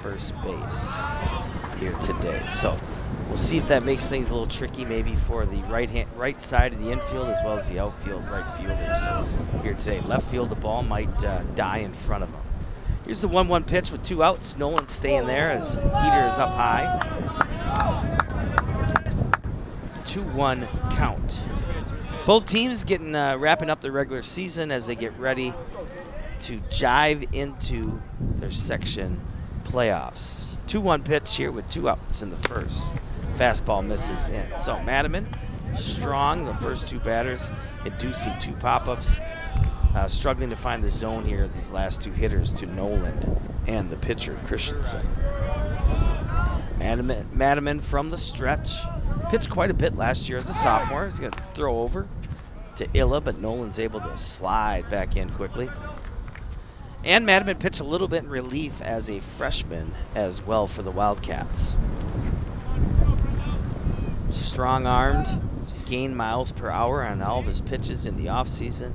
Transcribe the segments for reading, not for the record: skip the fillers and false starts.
first base here today. So we'll see if that makes things a little tricky maybe for the right side of the infield as well as the outfield right fielders here today. Left field, the ball might die in front of them. Here's the 1-1 pitch with 2 outs. Nolan staying there as Heater is up high. 2-1 count. Both teams getting wrapping up the regular season as they get ready to jive into their section playoffs. 2-1 pitch here with 2 outs in the first. Fastball misses in. So Madaman strong, the first 2 batters, inducing 2 pop-ups. Struggling to find the zone here, these last 2 hitters to Nolan and the pitcher, Christensen. Madaman from the stretch. Pitched quite a bit last year as a sophomore. He's going to throw over to Illa, but Nolan's able to slide back in quickly. And Madaman pitched a little bit in relief as a freshman as well for the Wildcats. Strong-armed, gained miles per hour on all of his pitches in the offseason.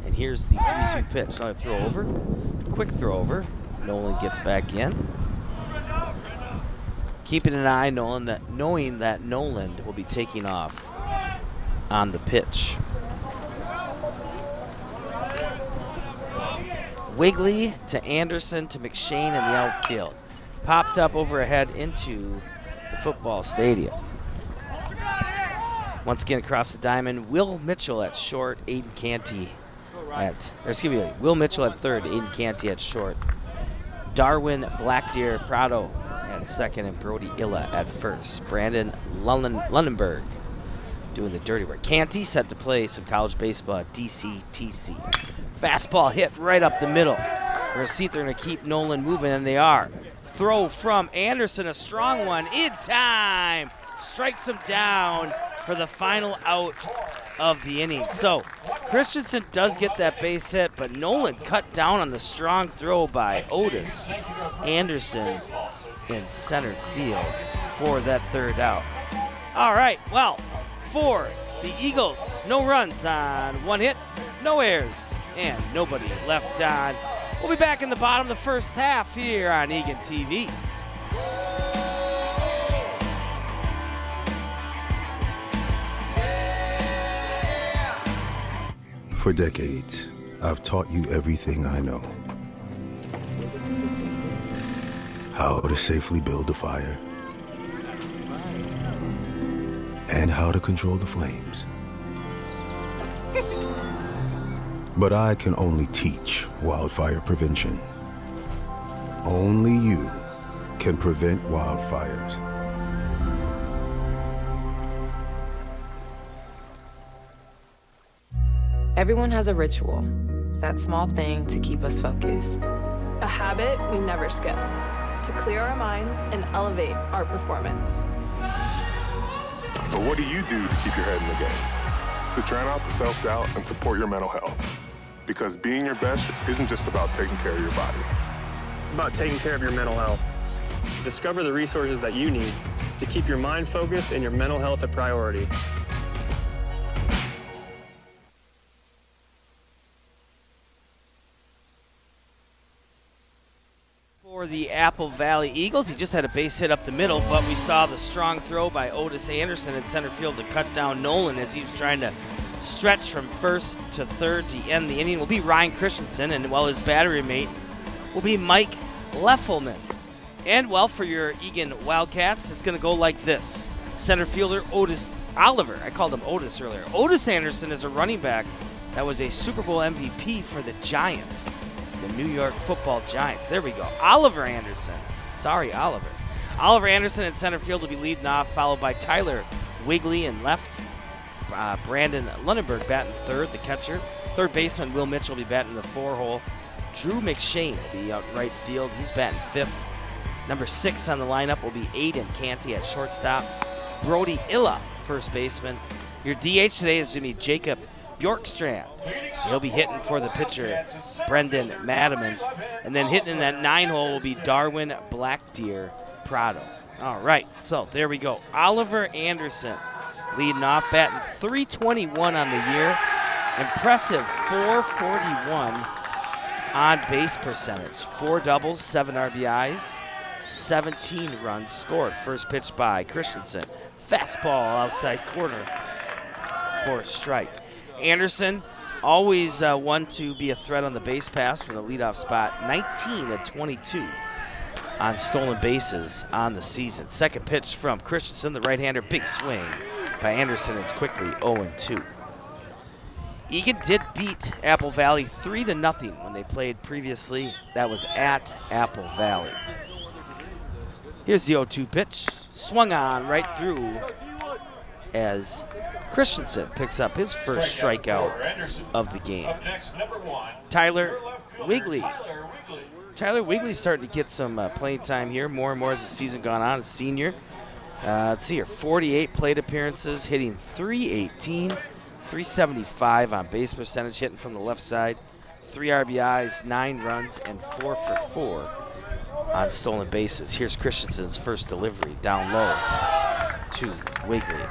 And here's the 3-2 pitch. Another throw over. Quick throw over. Nolan gets back in. Keeping an eye knowing that Nolan will be taking off on the pitch. Wiggly to Anderson to McShane in the outfield. Popped up overhead into the football stadium. Once again across the diamond, Will Mitchell at short, Aiden Canty Will Mitchell at third, Aiden Canty at short. Darwin Blackdeer Prado at second and Brody Illa at first. Brandon Lundenberg doing the dirty work. Canty set to play some college baseball at DCTC. Fastball hit right up the middle. We're going to see if they're going to keep Nolan moving, and they are. Throw from Anderson, a strong one, in time. Strikes him down for the final out of the inning. So Christensen does get that base hit, but Nolan cut down on the strong throw by Otis Anderson in center field for that third out. All right, well, for the Eagles, no runs on 1 hit, no errors, and nobody left on. We'll be back in the bottom of the first half here on Eagan TV. For decades, I've taught you everything I know. How to safely build a fire, and how to control the flames. But I can only teach wildfire prevention. Only you can prevent wildfires. Everyone has a ritual, that small thing to keep us focused. A habit we never skip, to clear our minds and elevate our performance. But what do you do to keep your head in the game? To drown out the self-doubt and support your mental health. Because being your best isn't just about taking care of your body. It's about taking care of your mental health. Discover the resources that you need to keep your mind focused and your mental health a priority. For the Apple Valley Eagles, he just had a base hit up the middle, but we saw the strong throw by Otis Anderson in center field to cut down Nolan as he was trying to stretch from first to third to end the inning. Will be Ryan Christensen, and while his battery mate will be Mike Leffelman. And well, for your Eagan Wildcats, it's going to go like this. Center fielder Otis Oliver, I called him Otis earlier. Otis Anderson is a running back that was a Super Bowl MVP for the Giants. The New York Football Giants. There we go. Oliver Anderson. Sorry, Oliver. Oliver Anderson in center field will be leading off, followed by Tyler Wigley in left. Brandon Lundenberg batting third, the catcher. Third baseman Will Mitchell will be batting the 4-hole. Drew McShane will be out right field. He's batting fifth. Number 6 on the lineup will be Aiden Canty at shortstop. Brody Illa, first baseman. Your DH today is going to be Jacob Bjorkstrand. He'll be hitting for the pitcher, Brendan Madaman. And then hitting in that 9-hole will be Darwin Blackdeer Prado. All right, so there we go. Oliver Anderson leading off, batting .321 on the year. Impressive .441 on base percentage. 4 doubles, 7 RBIs. 17 runs scored. First pitch by Christensen. Fastball outside corner for a strike. Anderson, always one to be a threat on the base pass from the leadoff spot. 19 of 22 on stolen bases on the season. Second pitch from Christensen, the right-hander. Big swing by Anderson. It's quickly 0-2. Eagan did beat Apple Valley 3-0 when they played previously. That was at Apple Valley. Here's the 0-2 pitch. Swung on right through as Christensen picks up his first strikeout of the game. Tyler Wigley. Tyler Wigley's starting to get some playing time here, more and more as the season gone on. A senior. Let's see here, 48 plate appearances, hitting .318, .375 on base percentage, hitting from the left side. 3 RBIs, 9 runs, and 4 for 4 on stolen bases. Here's Christensen's first delivery down low to Wigley.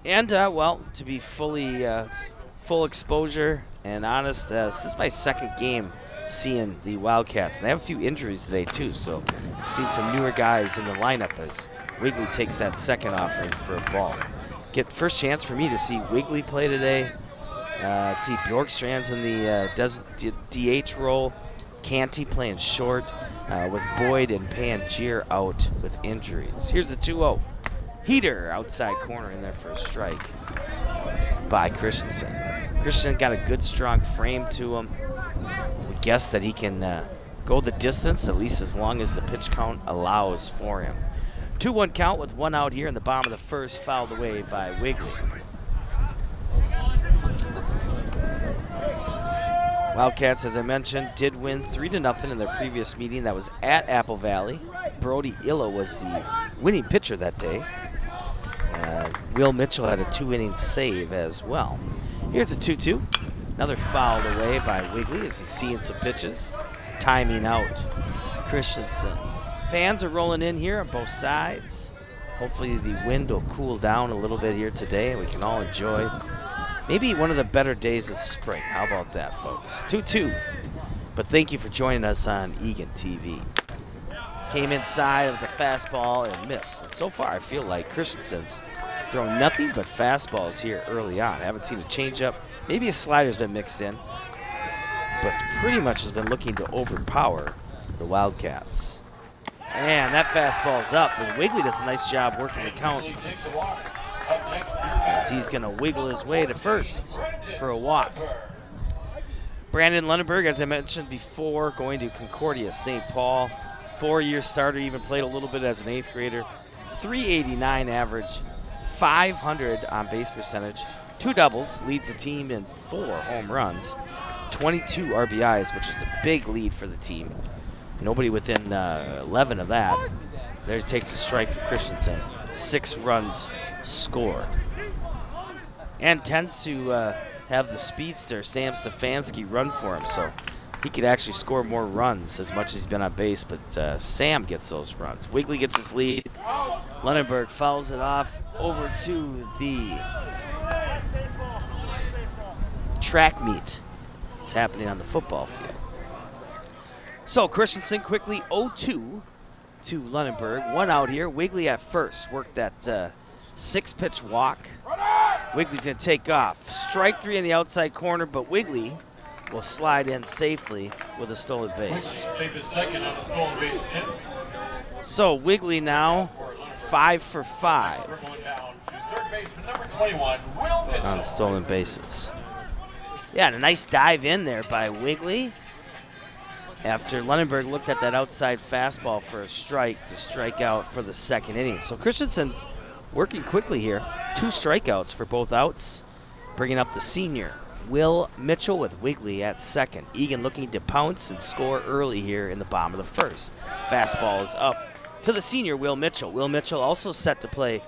And, well, to be full exposure and honest, this is my second game seeing the Wildcats. And they have a few injuries today, too, so seen some newer guys in the lineup as Wigley takes that second offering for a ball. Get first chance for me to see Wigley play today. See Bjorkstrand's in the DH role. Canty playing short with Boyd and Pangier out with injuries. Here's the 2-0. Heater outside corner in there for a strike by Christensen. Christensen got a good strong frame to him. We guess that he can go the distance at least as long as the pitch count allows for him. 2-1 count with 1 out here in the bottom of the first, fouled away by Wigley. Wildcats, as I mentioned, did win 3-0 in their previous meeting. That was at Apple Valley. Brody Illa was the winning pitcher that day. Will Mitchell had a 2-inning save as well. Here's a 2-2. Another fouled away by Wigley as he's seeing some pitches. Timing out Christensen. Fans are rolling in here on both sides. Hopefully the wind will cool down a little bit here today and we can all enjoy maybe one of the better days of spring. How about that, folks? 2-2. But thank you for joining us on Eagan TV. Came inside of the fastball and missed. And so far, I feel like Christensen's thrown nothing but fastballs here early on. I haven't seen a changeup. Maybe a slider's been mixed in. But pretty much has been looking to overpower the Wildcats. And that fastball's up. And Wigley does a nice job working the count as he's going to wiggle his way to first for a walk. Brandon Lunenburg, as I mentioned before, going to Concordia St. Paul. 4-year starter, even played a little bit as an 8th grader. .389 average, 500 on base percentage, 2 doubles, leads the team in 4 home runs, 22 RBIs, which is a big lead for the team. Nobody within 11 of that. There takes a strike for Christensen. 6 runs scored. And tends to have the speedster, Sam Stefanski, run for him, so he could actually score more runs as much as he's been on base, but Sam gets those runs. Wigley gets his lead. Lunenburg fouls it off over to the track meet. It's happening on the football field. So Christensen quickly 0-2 to Lunenburg. 1 out here. Wigley at first worked that 6-pitch walk. Wigley's going to take off. Strike 3 in the outside corner, but Wigley will slide in safely with a stolen base. So Wigley now 5 for 5 on stolen bases. Yeah, and a nice dive in there by Wigley after Lunenburg looked at that outside fastball for a strike to strike out for the second inning. So Christensen working quickly here. 2 strikeouts for both outs, bringing up the senior Will Mitchell with Wigley at second. Eagan looking to pounce and score early here in the bottom of the first. Fastball is up to the senior Will Mitchell. Will Mitchell also set to play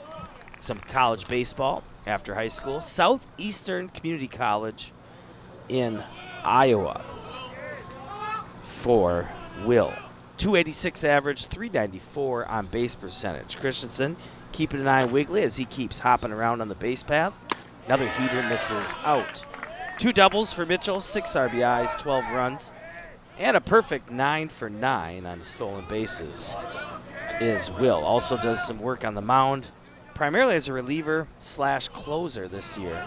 some college baseball after high school. Southeastern Community College in Iowa for Will. 286 average, 394 on base percentage. Christensen keeping an eye on Wigley as he keeps hopping around on the base path. Another heater misses out. 2 doubles for Mitchell, 6 RBIs, 12 runs, And a perfect 9 for 9 on stolen bases is Will. Also does some work on the mound, primarily as a reliever / closer this year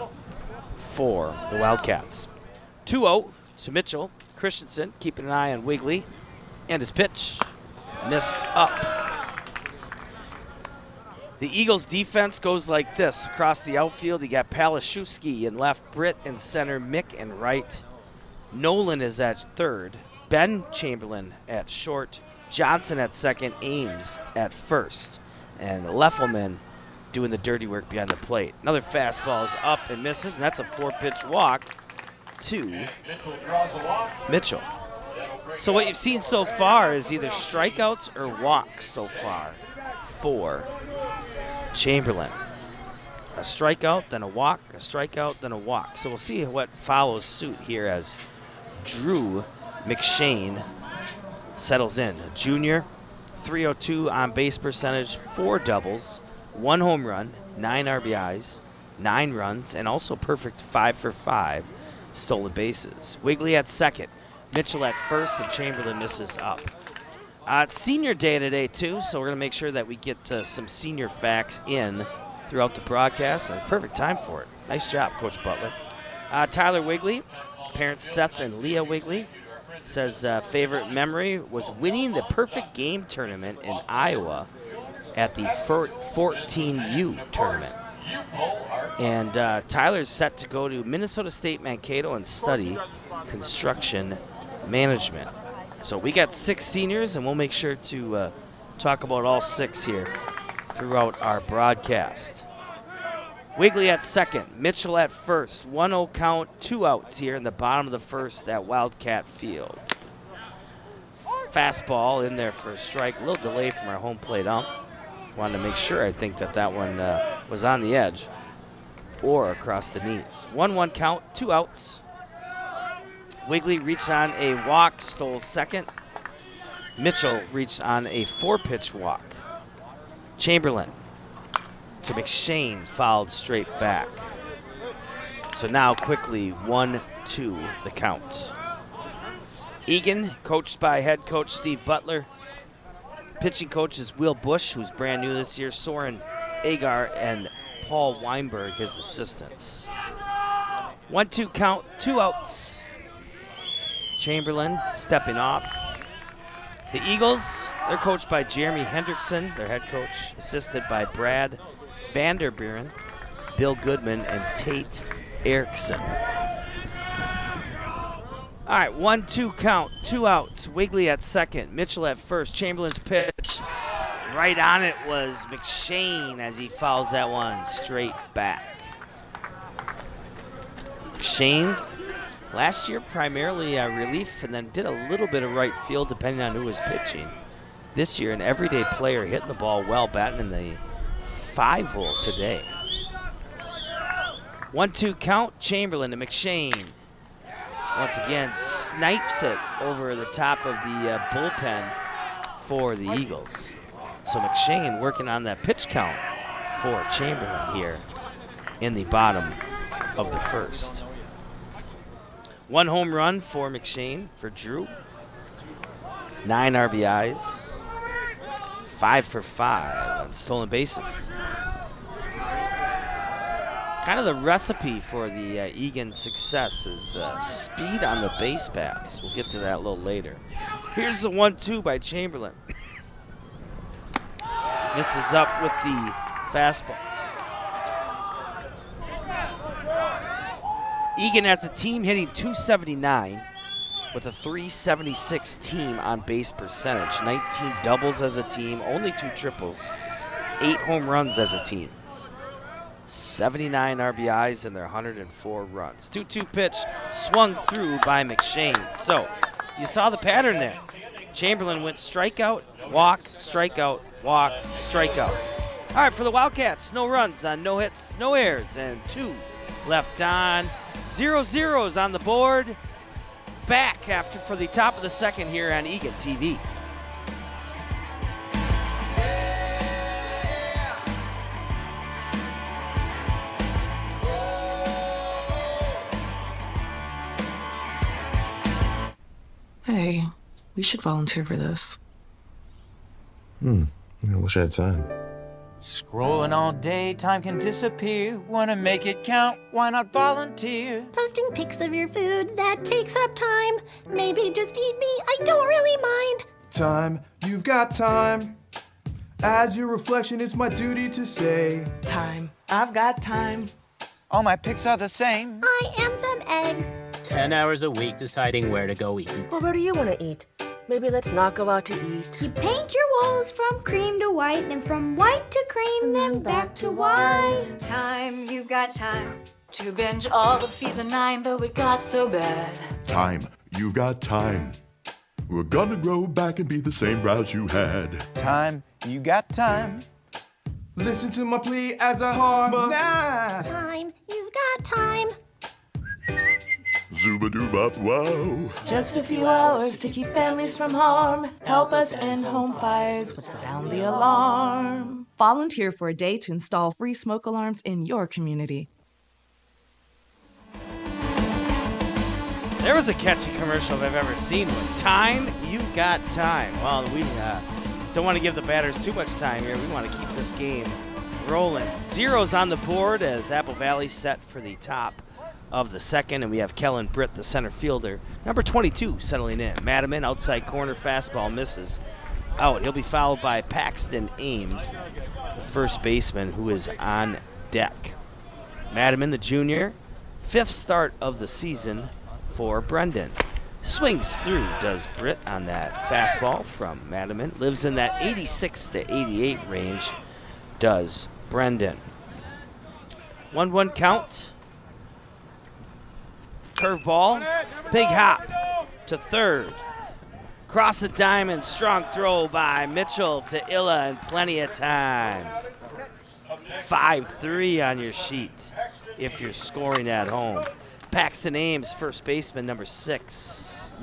for the Wildcats. 2-0 to Mitchell. Christensen keeping an eye on Wigley, and his pitch missed up. The Eagles defense goes like this. Across the outfield, you got Palashewski in left, Britt in center, Mick in right. Nolan is at third, Ben Chamberlain at short, Johnson at second, Ames at first, and Leffelman doing the dirty work behind the plate. Another fastball is up and misses, and that's a 4-pitch walk to Mitchell. So what you've seen so far is either strikeouts or walks so far for Chamberlain. A strikeout, then a walk, a strikeout, then a walk. So we'll see what follows suit here as Drew McShane settles in. A junior, 302 on base percentage, 4 doubles, 1 home run, 9 RBIs, 9 runs, and also perfect 5 for 5 stolen bases. Wigley at second, Mitchell at first, and Chamberlain misses up. It's senior day today, too, so we're going to make sure that we get some senior facts in throughout the broadcast, and perfect time for it. Nice job, Coach Butler. Tyler Wigley, parents Seth and Leah Wigley, says favorite memory was winning the perfect game tournament in Iowa at the 14U tournament. And Tyler's set to go to Minnesota State Mankato and study construction management. So we got 6 seniors, and we'll make sure to talk about all 6 here throughout our broadcast. Wigley at second, Mitchell at first, 1-0 count, 2 outs here in the bottom of the first at Wildcat Field. Fastball in there for a strike, a little delay from our home plate ump. Wanted to make sure, I think, that one was on the edge or across the knees. 1-1 count, 2 outs. Wigley reached on a walk, stole second. Mitchell reached on a 4-pitch walk. Chamberlain to McShane, fouled straight back. So now quickly 1-2 the count. Eagan, coached by head coach Steve Butler. Pitching coach is Will Bush, who's brand new this year. Soren Agar and Paul Weinberg, his assistants. 1-2 count, 2 outs. Chamberlain stepping off. The Eagles, they're coached by Jeremy Hendrickson, their head coach, assisted by Brad Vanderburen, Bill Goodman, and Tate Erickson. All right, 1-2 count, 2 outs. Wigley at second, Mitchell at first. Chamberlain's pitch, right on it was McShane as he fouls that one straight back. McShane, last year primarily relief, and then did a little bit of right field depending on who was pitching. This year, an everyday player hitting the ball well, batting in the 5-hole today. 1-2 count, Chamberlain to McShane. Once again, snipes it over the top of the bullpen for the Eagles. So McShane working on that pitch count for Chamberlain here in the bottom of the first. 1 home run for McShane, for Drew. 9 RBIs. 5 for 5 on stolen bases. It's kind of the recipe for the Eagan success is speed on the base paths. We'll get to that a little later. Here's the 1-2 by Chamberlain. Misses up with the fastball. Eagan as a team hitting .279 with a .376 team on base percentage. 19 doubles as a team, only 2 triples, 8 home runs as a team. 79 RBIs and their 104 runs. 2-2 pitch swung through by McShane. So you saw the pattern there. Chamberlain went strikeout, walk, strikeout, walk, strikeout. All right, for the Wildcats, no runs on no hits, no errors, and 2 left on. 0 zeros on the board. Back after for the top of the second here on Eagan TV. Hey, We should volunteer for this. I wish I had time. Scrolling all day, time can disappear. Wanna make it count, why not volunteer? Posting pics of your food, that takes up time. Maybe just eat me, I don't really mind. Time, you've got time. As your reflection, it's my duty to say. Time. I've got time. All my pics are the same. I am some eggs. 10 hours a week deciding where to go eat. Well, where do you want to eat? Maybe let's not go out to eat. You paint your walls from cream to white, then from white to cream, then back to white. Time, you've got time to binge all of season 9, though it got so bad. Time, you've got time. We're gonna grow back and be the same brows you had. Time, you got time. Listen to my plea as I harmonize. Time, you've got time. Zooba-doo-bop, wow. Just a few hours to keep families from harm. Help us end home fires, but sound the alarm. Volunteer for a day to install free smoke alarms in your community. There was a catchy commercial if I've ever seen one. Time, you got time. Well, we don't want to give the batters too much time here. We want to keep this game rolling. Zeros on the board as Apple Valley set for the top of the second, and we have Kellen Britt, the center fielder. Number 22 settling in. Madiman, outside corner, fastball misses out. He'll be followed by Paxton Ames, the first baseman, who is on deck. Madiman, the junior, fifth start of the season for Brendan. Swings through, does Britt on that fastball from Madiman. Lives in that 86 to 88 range, does Brendan. 1-1 count. Curveball, big hop to third. Cross the diamond, strong throw by Mitchell to Illa, and plenty of time. 5-3 on your sheet if you're scoring at home. Paxton Ames, first baseman, number 7.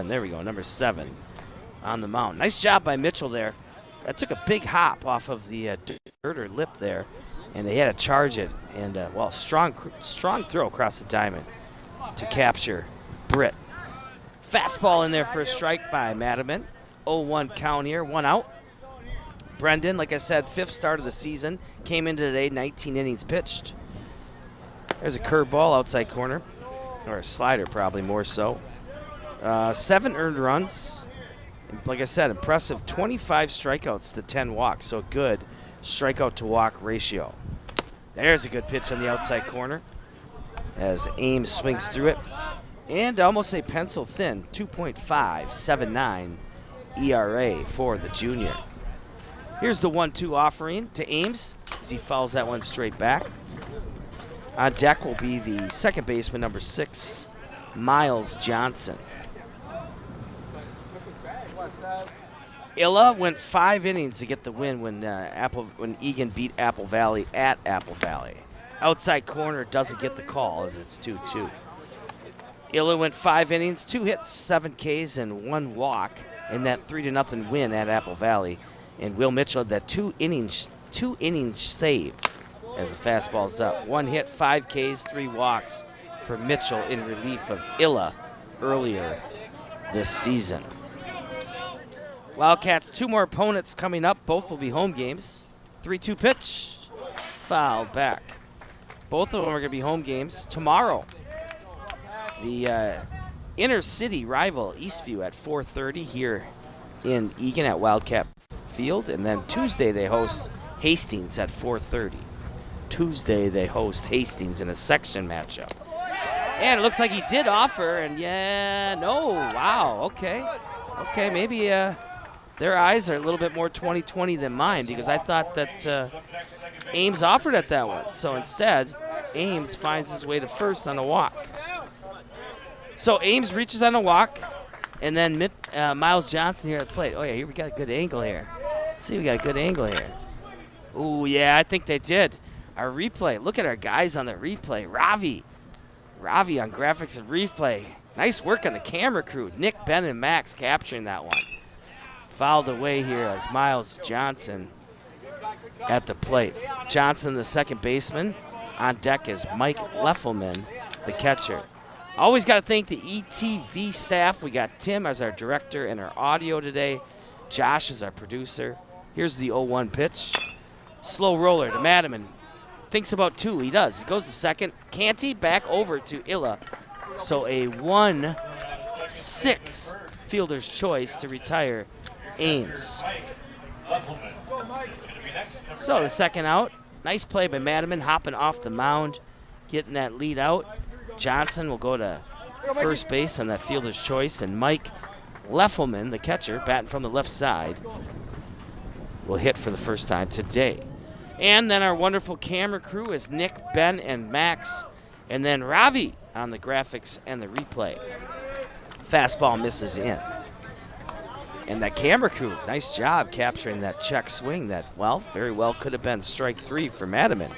There we go, number 7 on the mound. Nice job by Mitchell there. That took a big hop off of the dirt or lip there, and they had to charge it. And, strong throw across the diamond to capture Britt. Fastball in there for a strike by Madiman. 0-1 count here, 1 out. Brendan, like I said, fifth start of the season. Came into today, 19 innings pitched. There's a curveball outside corner, or a slider probably more so. 7 earned runs. Like I said, impressive 25 strikeouts to 10 walks, so good strikeout to walk ratio. There's a good pitch on the outside corner as Ames swings through it. And almost a pencil thin 2.579 ERA for the junior. Here's the 1-2 offering to Ames as he fouls that one straight back. On deck will be the second baseman, number 6, Miles Johnson. Illa went 5 innings to get the win when Eagan beat Apple Valley at Apple Valley. Outside corner doesn't get the call as it's 2-2. Illa went 5 innings, 2 hits, 7 Ks, and 1 walk in that 3-0 win at Apple Valley. And Will Mitchell had that 2 innings save as the fastball's up. 1 hit, 5 Ks, 3 walks for Mitchell in relief of Illa earlier this season. Wildcats, 2 more opponents coming up. Both will be home games. 3-2 pitch, fouled back. Both of them are going to be home games tomorrow. The inner city rival Eastview at 4:30 here in Eagan at Wildcat Field, and then Tuesday they host Hastings at 4:30. Tuesday they host Hastings in a section matchup. And it looks like he did offer, and okay, maybe their eyes are a little bit more 20/20 than mine, because I thought that Ames offered at that one. So instead, Ames finds his way to first on a walk. So Ames reaches on a walk, and then Miles Johnson here at the plate. Oh yeah, here we got a good angle here. Let's see, we got a good angle here. Ooh, yeah, I think they did. Our replay, look at our guys on the replay. Ravi on graphics and replay. Nice work on the camera crew. Nick, Ben, and Max capturing that one. Fouled away here as Miles Johnson at the plate. Johnson, the second baseman. On deck is Mike Leffelman, the catcher. Always got to thank the ETV staff. We got Tim as our director and our audio today. Josh is our producer. Here's the 0-1 pitch. Slow roller to Madiman. Thinks about 2. He does. He goes to second. Canty back over to Illa. So a 1-6 fielder's choice to retire Ames. So the second out. Nice play by Madiman, hopping off the mound, getting that lead out. Johnson will go to first base on that fielder's choice, and Mike Leffelman, the catcher, batting from the left side, will hit for the first time today. And then our wonderful camera crew is Nick, Ben, and Max, and then Ravi on the graphics and the replay. Fastball misses in. And that camera crew, nice job capturing that check swing that, well, very well could have been strike 3 for Madiman.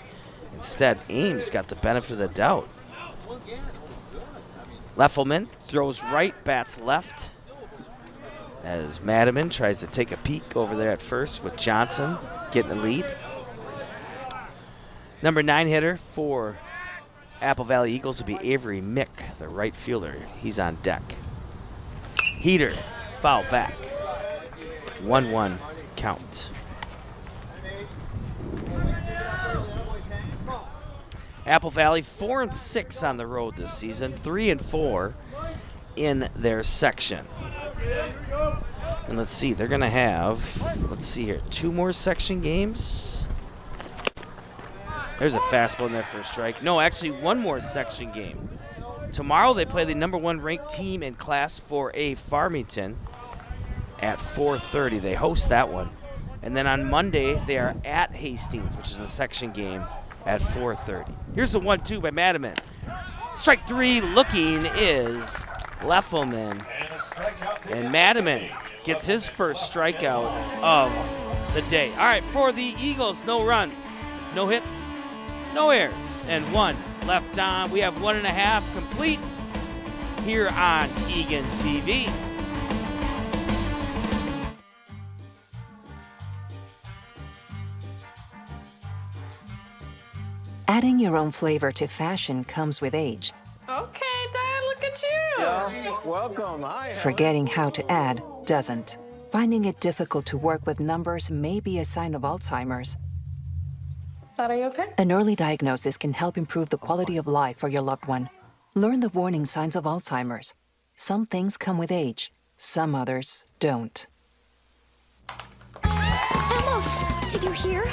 Instead, Ames got the benefit of the doubt. Leffelman throws right, bats left, as Madiman tries to take a peek over there at first with Johnson getting the lead. Number 9 hitter for Apple Valley Eagles will be Avery Mick, the right fielder. He's on deck. Heater, foul back. 1-1 count. Apple Valley 4-6 on the road this season, 3-4 in their section. And let's see, they're gonna have, let's see here, 2 more section games. There's a fastball in there for a strike. No, actually 1 more section game. Tomorrow they play the number 1 ranked team in Class 4A, Farmington, at 4:30. They host that one. And then on Monday they are at Hastings, which is a section game, at 4:30. Here's the 1-2 by Madiman. Strike 3 looking is Leffelman. And Madiman gets his first strikeout of the day. All right, for the Eagles, no runs, no hits, no errors, and 1 left on. We have 1.5 complete here on Eagan TV. Adding your own flavor to fashion comes with age. Okay, Dad, look at you. Yeah, welcome. Hi. Forgetting how to add doesn't. Finding it difficult to work with numbers may be a sign of Alzheimer's. Dad, are you okay? An early diagnosis can help improve the quality of life for your loved one. Learn the warning signs of Alzheimer's. Some things come with age, some others don't. Emma, did you hear?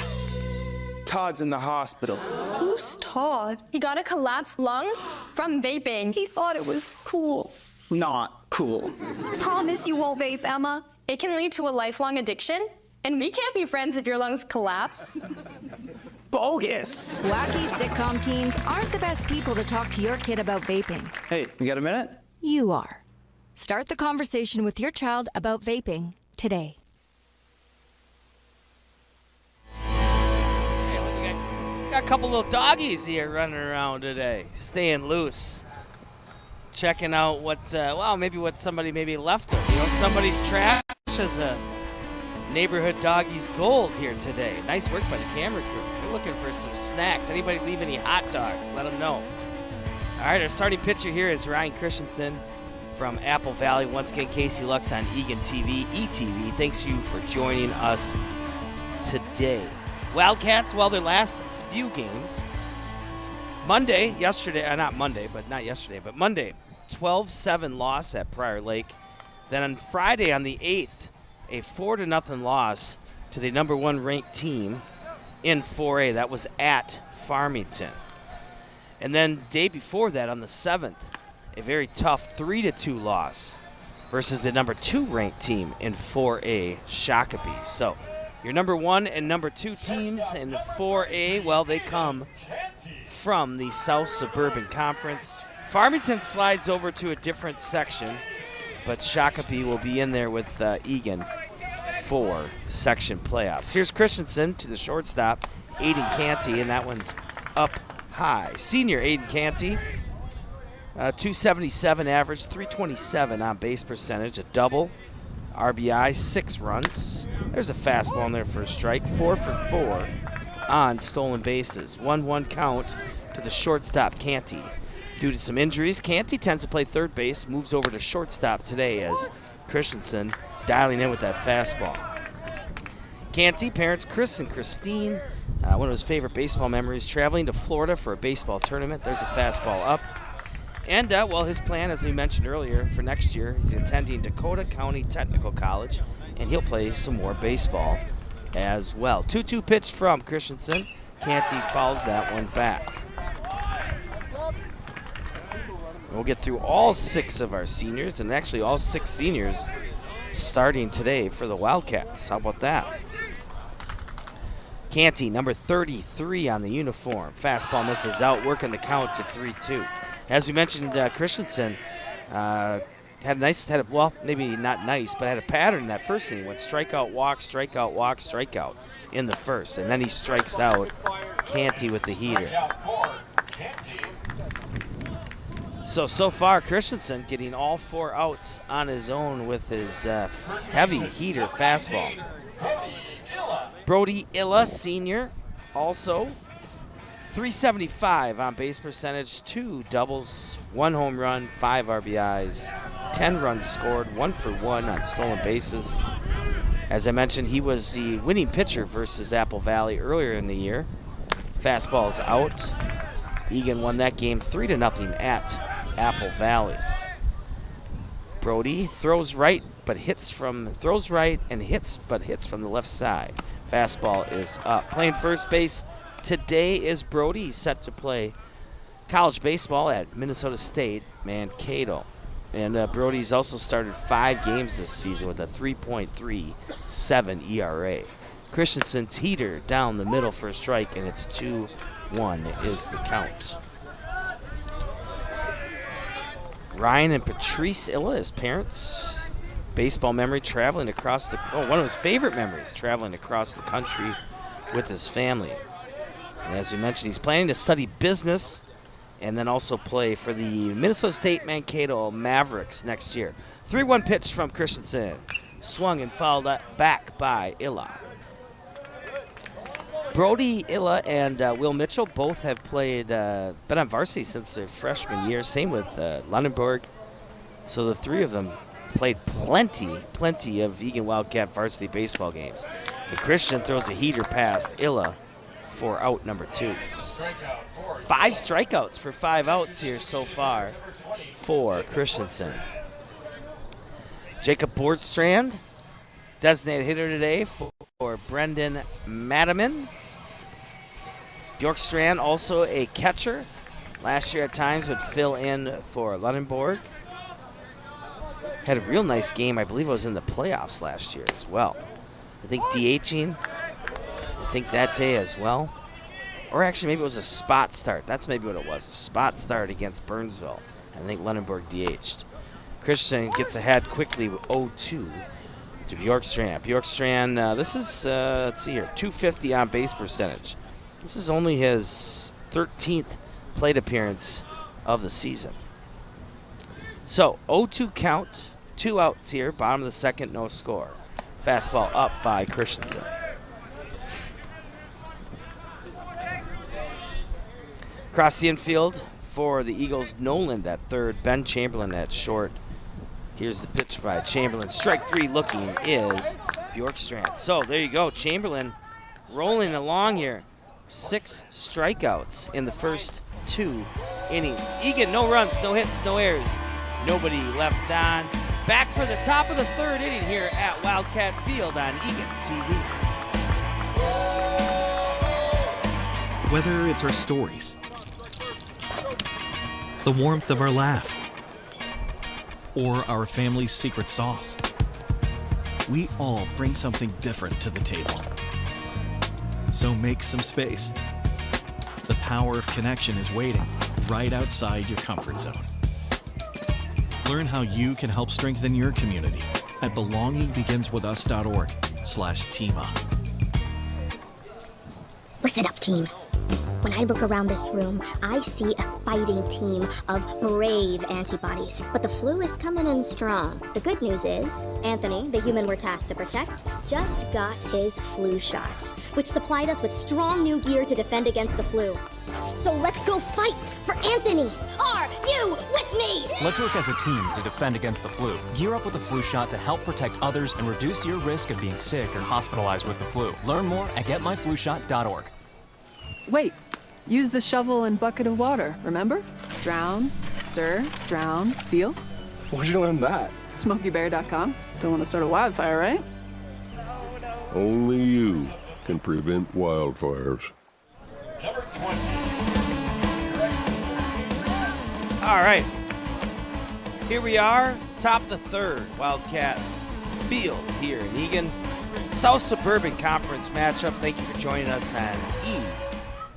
Todd's in the hospital. Who's Todd? He got a collapsed lung from vaping. He thought it was cool. Not cool. Promise you won't vape, Emma. It can lead to a lifelong addiction, and we can't be friends if your lungs collapse. Bogus. Wacky sitcom teens aren't the best people to talk to your kid about vaping. Hey, you got a minute? You are. Start the conversation with your child about vaping today. Got a couple little doggies here running around today, staying loose, checking out what, maybe what somebody maybe left them. You know, somebody's trash is a neighborhood doggies gold here today. Nice work by the camera crew. We're looking for some snacks. Anybody leave any hot dogs? Let them know. All right, our starting pitcher here is Ryan Christensen from Apple Valley. Once again, Casey Lux on Eagan TV, ETV. Thanks you for joining us today. Wildcats, well, their last few games. Monday, 12-7 loss at Prior Lake. Then on Friday on the 8th, a 4-0 loss to the number 1 ranked team in 4A. That was at Farmington. And then day before that on the 7th, a very tough 3-2 loss versus the number 2 ranked team in 4A, Shakopee. So your number 1 and number 2 teams in 4A, well, they come from the South Suburban Conference. Farmington slides over to a different section, but Shakopee will be in there with Eagan for section playoffs. Here's Christensen to the shortstop, Aiden Canty, and that one's up high. Senior Aiden Canty, 277 average, 327 on base percentage, a double, RBI, 6 runs. There's a fastball in there for a strike. 4 for 4 on stolen bases. 1-1 count to the shortstop, Canty. Due to some injuries, Canty tends to play third base, moves over to shortstop today as Christensen dialing in with that fastball. Canty, parents Chris and Christine, one of his favorite baseball memories, traveling to Florida for a baseball tournament. There's a fastball up. And, well, his plan, as we mentioned earlier, for next year, he's attending Dakota County Technical College, and he'll play some more baseball as well. 2-2 pitch from Christensen. Canty fouls that one back. We'll get through all 6 of our seniors, and actually all 6 seniors starting today for the Wildcats. How about that? Canty, number 33 on the uniform. Fastball misses out, working the count to 3-2. As we mentioned, Christensen well, maybe not nice, but had a pattern in that first inning. Went strikeout, walk, strikeout, walk, strikeout in the first. And then he strikes out Canty with the heater. So far, Christensen getting all 4 outs on his own with his heavy heater fastball. Brody Illa, senior, also .375 on base percentage, 2 doubles, 1 home run, 5 RBIs, 10 runs scored, 1 for 1 on stolen bases. As I mentioned, he was the winning pitcher versus Apple Valley earlier in the year. Fastball's out. Eagan won that game 3-0 at Apple Valley. Brody throws right but hits from the left side. Fastball is up. Playing first base today is Brody. He's set to play college baseball at Minnesota State Mankato. And Brody's also started 5 games this season with a 3.37 ERA. Christensen's heater down the middle for a strike, and it's 2-1 is the count. Ryan and Patrice Illa, his parents. Baseball memory, traveling across one of his favorite memories, traveling across the country with his family. And as we mentioned, he's planning to study business and then also play for the Minnesota State Mankato Mavericks next year. 3-1 pitch from Christensen. Swung and fouled back by Illa. Brody Illa and Will Mitchell both have been on varsity since their freshman year. Same with Lunenburg. So the 3 of them played plenty of Eagan Wildcat varsity baseball games. And Christian throws a heater past Illa for out number 2. 5 strikeouts for 5 outs here so far for Christensen. Jacob Bordstrand, designated hitter today for Brendan Madaman. Bjorkstrand, also a catcher. Last year at times would fill in for Lunenburg. Had a real nice game. I believe it was in the playoffs last year as well. I think DHing, that day as well. Or actually, maybe it was a spot start. That's maybe what it was, a spot start against Burnsville. I think Lunenburg DH'd. Christian gets ahead quickly with 0-2 to Bjorkstrand. Bjorkstrand, this is, let's see here, .250 on base percentage. This is only his 13th plate appearance of the season. So, 0-2 count, 2 outs here, bottom of the second, no score. Fastball up by Christensen. Across the infield for the Eagles, Noland at third, Ben Chamberlain at short. Here's the pitch by Chamberlain. Strike 3 looking is Bjorkstrand. So there you go, Chamberlain rolling along here. 6 strikeouts in the first 2 innings. Eagan, no runs, no hits, no errors. Nobody left on. Back for the top of the 3rd inning here at Wildcat Field on Eagan TV. Whether it's our stories, the warmth of our laugh, or our family's secret sauce, we all bring something different to the table. So make some space. The power of connection is waiting right outside your comfort zone. Learn how you can help strengthen your community at belongingbeginswithus.org/teamup. Listen up, team. When I look around this room, I see a fighting team of brave antibodies. But the flu is coming in strong. The good news is, Anthony, the human we're tasked to protect, just got his flu shot, which supplied us with strong new gear to defend against the flu. So let's go fight for Anthony. Are you with me? Let's work as a team to defend against the flu. Gear up with a flu shot to help protect others and reduce your risk of being sick or hospitalized with the flu. Learn more at getmyflushot.org. Wait, use the shovel and bucket of water, remember? Drown, stir, drown, feel. Where'd you learn that? SmokeyBear.com. Don't want to start a wildfire, right? Only you can prevent wildfires. All right. Here we are, top of the third, Wildcat Field here in Eagan. South Suburban Conference matchup. Thank you for joining us on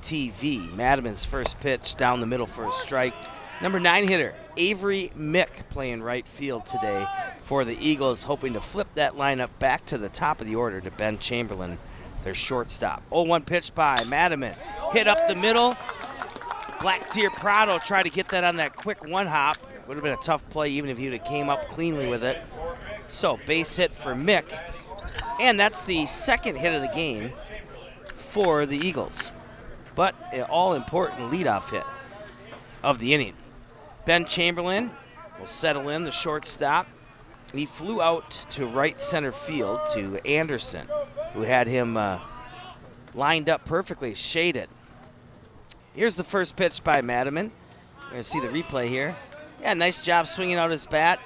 ETV. Madiman's first pitch down the middle for a strike. Number 9 hitter, Avery Mick, playing right field today for the Eagles, hoping to flip that lineup back to the top of the order to Ben Chamberlain, their shortstop. 0-1 pitch by Madiman. Hit up the middle. Black Deer Prado tried to get that on that quick one hop. Would have been a tough play even if he would have came up cleanly with it. So base hit for Mick. And that's the second hit of the game for the Eagles. But an all-important leadoff hit of the inning. Ben Chamberlain will settle in, the shortstop. He flew out to right center field to Anderson, who had him lined up perfectly, shaded. Here's the first pitch by Madiman. You're going to see the replay here. Yeah, nice job swinging out his bat.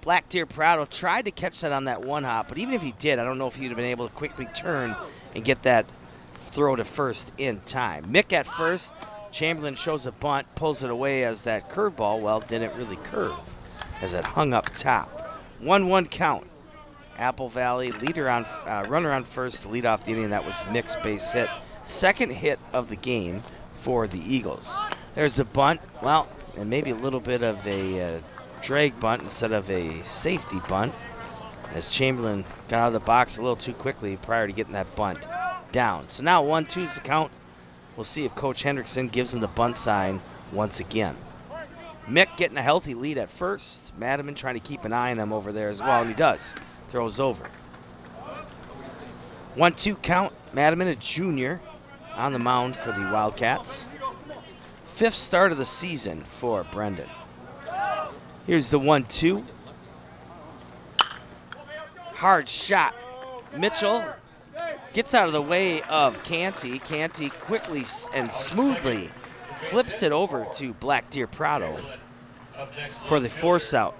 Black Deer Prado tried to catch that on that one hop, but even if he did, I don't know if he'd have been able to quickly turn and get that throw to first in time. Mick at first. Chamberlain shows a bunt, pulls it away as that curveball, well, didn't really curve as it hung up top. 1-1 count. Apple Valley leader on runner on first to lead off the inning. That was Mick's base hit. Second hit of the game for the Eagles. There's the bunt. Well, and maybe a little bit of a drag bunt instead of a safety bunt, as Chamberlain got out of the box a little too quickly prior to getting that bunt down. So now 1-2 is the count. We'll see if Coach Hendrickson gives him the bunt sign once again. Mick getting a healthy lead at first. Madiman trying to keep an eye on him over there as well, and he does. Throws over. 1-2 count. Madiman, a junior, on the mound for the Wildcats. 5th start of the season for Brendan. Here's the 1-2. Hard shot. Mitchell gets out of the way of Canty. Canty quickly and smoothly flips it over to Black Deer Prado for the force out.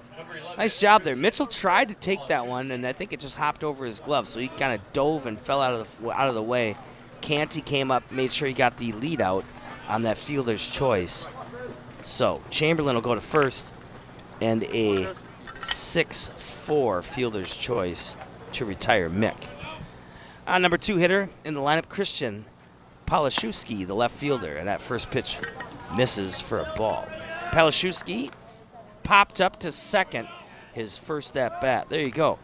Nice job there. Mitchell tried to take that one, and I think it just hopped over his glove, so he kind of dove and fell out of the way. Canty came up, made sure he got the lead out on that fielder's choice. So Chamberlain will go to first, and a 6-4 fielder's choice to retire Mick. Number 2 hitter in the lineup, Christian Palashewski, the left fielder, and that first pitch misses for a ball. Palashewski popped up to second, his first at bat. There you go.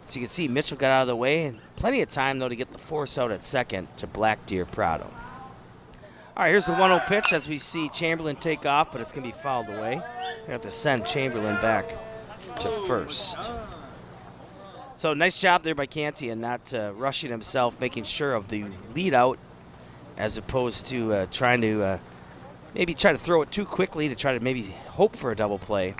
So you can see Mitchell got out of the way, and plenty of time, though, to get the force out at second to Black Deer Prado. All right, here's the 1-0 pitch as we see Chamberlain take off, but it's going to be fouled away. We have to send Chamberlain back to first. So nice job there by Canty and not rushing himself, making sure of the lead out as opposed to trying to maybe try to throw it too quickly to try to maybe hope for a double play.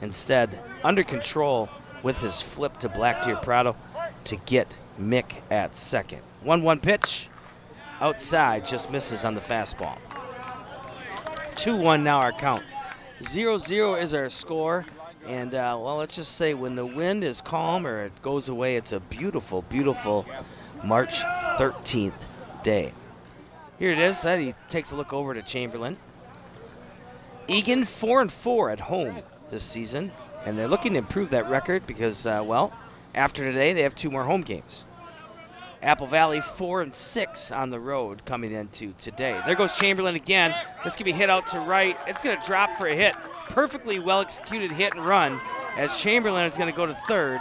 Instead, under control with his flip to Black Deer Prado to get Mick at second. 1-1 pitch. Outside, just misses on the fastball. 2-1 now our count. 0-0 is our score. And, well, let's just say when the wind is calm or it goes away, it's a beautiful, beautiful March 13th day. Here it is. He takes a look over to Chamberlain. Eagan 4-4 at home this season. And they're looking to improve that record because, well, after today, they have 2 more home games. Apple Valley 4-6 on the road coming into today. There goes Chamberlain again. This can be hit out to right. It's going to drop for a hit. Perfectly well-executed hit and run as Chamberlain is going to go to third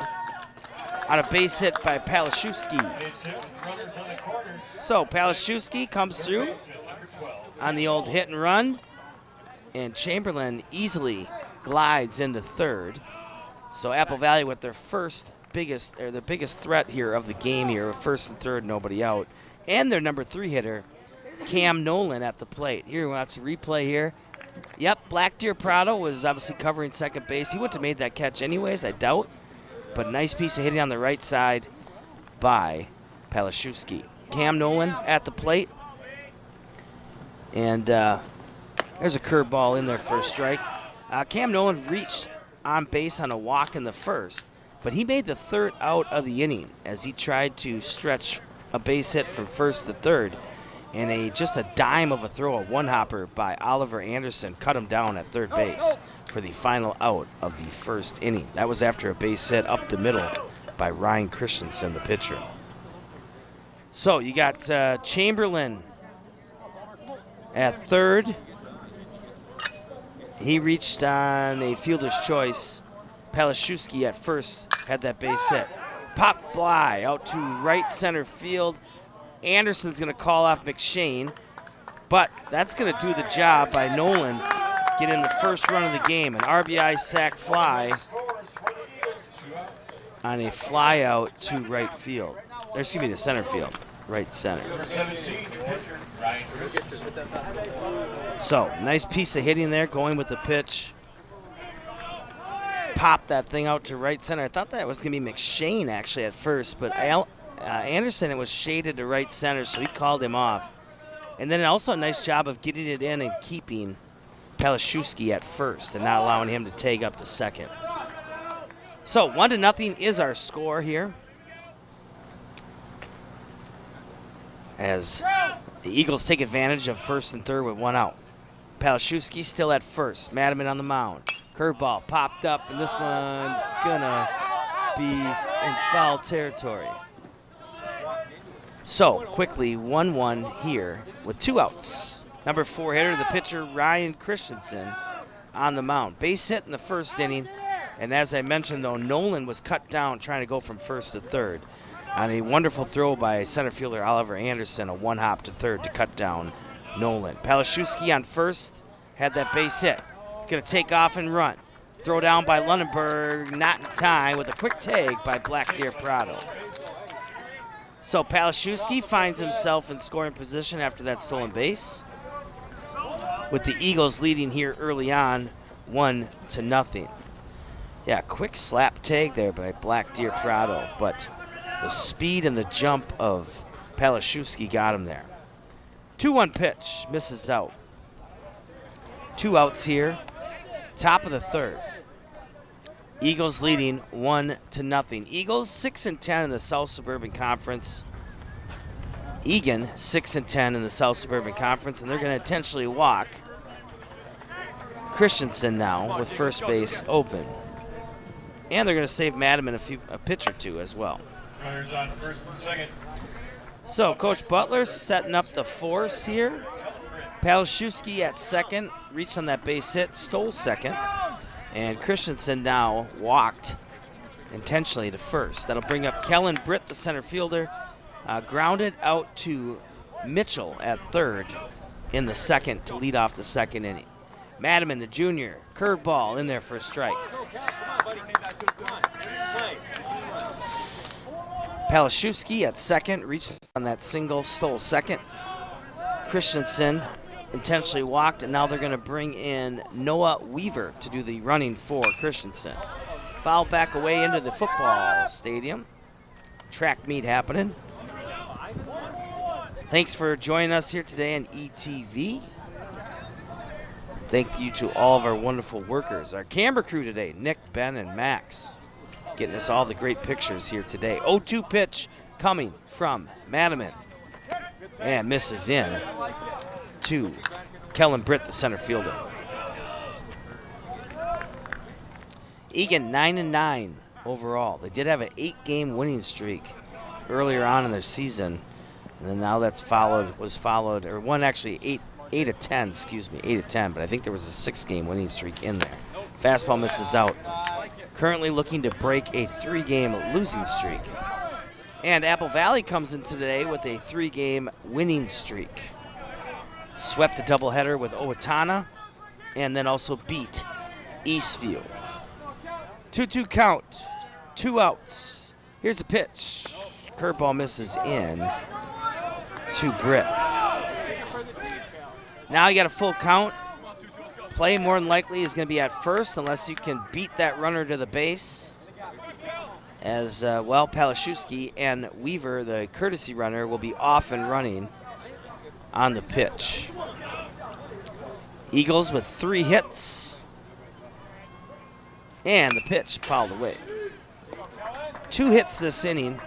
on a base hit by Palashewski. So Palashewski comes through, on the old hit and run. And Chamberlain easily glides into third. So Apple Valley with their biggest threat here of the game here, first and third, nobody out. And their number 3 hitter, Cam Nolan, at the plate. Here, we'll watch the replay here. Yep, Black Deer Prado was obviously covering second base. He wouldn't have made that catch anyways, I doubt. But a nice piece of hitting on the right side by Palashewski. Cam Nolan at the plate. And there's a curveball in there for a strike. Cam Nolan reached on base on a walk in the first, but he made the third out of the inning as he tried to stretch a base hit from first to third. And just a dime of a throw, a one-hopper by Oliver Anderson, cut him down at third base for the final out of the first inning. That was after a base hit up the middle by Ryan Christensen, the pitcher. So you got Chamberlain at third. He reached on a fielder's choice. Palashewski at first had that base hit. Pop fly out to right center field. Anderson's going to call off McShane, but that's going to do the job by Nolan getting the first run of the game. An RBI sac fly on a fly out to right field. Excuse me, to center field, right center. So, nice piece of hitting there, going with the pitch. Popped that thing out to right center. I thought that was going to be McShane actually at first, but Anderson, it was shaded to right center, so he called him off. And then also a nice job of getting it in and keeping Palashewski at first and not allowing him to tag up to second. So 1-0 is our score here, as the Eagles take advantage of first and third with one out. Palashewski still at first. Madiman on the mound. Curveball popped up, and this one's gonna be in foul territory. So quickly 1-1 here with 2 outs. Number 4 hitter, the pitcher Ryan Christensen, on the mound. Base hit in the first inning, and as I mentioned though, Nolan was cut down trying to go from first to third on a wonderful throw by center fielder Oliver Anderson, a one-hop to third to cut down Nolan. Palashewski on first had that base hit. He's going to take off and run. Throw down by Lunenburg, not in time, with a quick tag by Black Deer Prado. So Palashewski finds himself in scoring position after that stolen base, with the Eagles leading here early on 1-0. Yeah, quick slap tag there by Black Deer Prado, but the speed and the jump of Palashewski got him there. 2-1 pitch, misses out. 2 outs here, top of the third. Eagles leading 1-0. Eagles 6-10 in the South Suburban Conference. Eagan 6-10 in the South Suburban Conference, and they're going to intentionally walk Christensen now with first base open. And they're going to save Madiman a pitch or two as well. Runners on first and second. So Coach Butler setting up the force here. Palashewski at second, reached on that base hit, stole second. And Christensen now walked intentionally to first. That'll bring up Kellen Britt, the center fielder, grounded out to Mitchell at third in the second to lead off the second inning. Madiman, the junior, curveball in there for a strike. Palashewski at second, reached on that single, stole second. Christensen intentionally walked, and now they're going to bring in Noah Weaver to do the running for Christensen. Foul back away into the football stadium. Track meet happening. Thanks for joining us here today on ETV. Thank you to all of our wonderful workers. Our camera crew today, Nick, Ben, and Max, getting us all the great pictures here today. 0-2 pitch coming from Madiman. And misses in to Kellen Britt, the center fielder. Eagan 9-9 overall. They did have an 8-game winning streak earlier on in their season, and then now that's was followed, or one actually 8 of 10, excuse me, 8 of 10, but I think there was a 6-game winning streak in there. Fastball misses out. Currently looking to break a 3-game losing streak. And Apple Valley comes in today with a 3-game winning streak. swept a doubleheader with Owatonna, and then also beat Eastview. 2-2 count, 2 outs. Here's a pitch. Curveball misses in to Britt. Now you got a full count. Play more than likely is going to be at first unless you can beat that runner to the base. As Palashewski and Weaver, the courtesy runner, will be off and running on the pitch. Eagles with 3 hits. And the pitch fouled away. 2 hits this inning.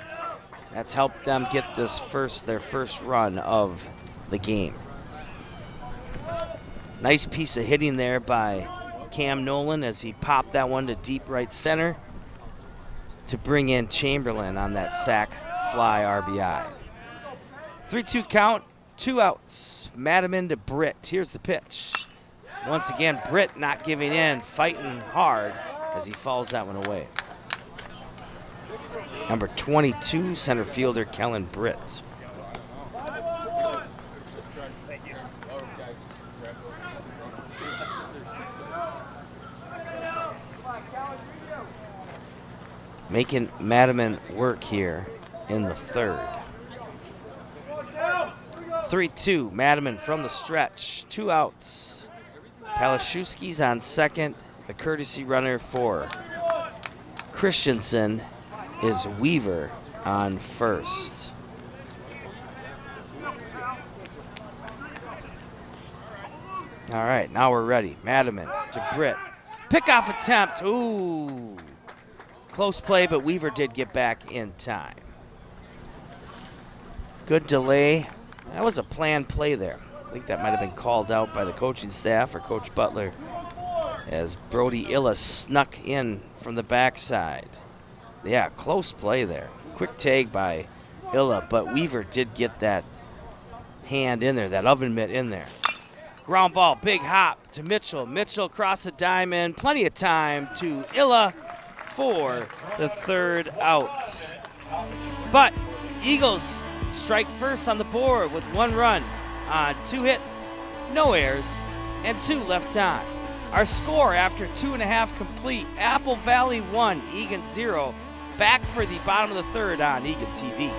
That's helped them get their first run of the game. Nice piece of hitting there by Cam Nolan as he popped that one to deep right center to bring in Chamberlain on that sac fly RBI. 3-2 count, 2 outs. Madaman to Britt. Here's the pitch. Once again, Britt not giving in, fighting hard as he fouls that one away. Number 22, center fielder Kellen Britt. Making Madaman work here in the third. 3-2, Madaman from the stretch, 2 outs. Palashewski's on second. The courtesy runner for Christensen is Weaver on first. All right, now we're ready. Madaman to Britt. Pickoff attempt. Ooh. Close play, but Weaver did get back in time. Good delay. That was a planned play there. I think that might have been called out by the coaching staff or Coach Butler as Brody Illa snuck in from the backside. Yeah, close play there. Quick tag by Illa, but Weaver did get that hand in there, that oven mitt in there. Ground ball, big hop to Mitchell. Mitchell across the diamond. Plenty of time to Illa for the third out. But Eagles strike first on the board with 1 run on 2 hits, no errors, and 2 left on. Our score after 2.5 complete, Apple Valley 1, Eagan 0. Back for the bottom of the third on Eagan TV.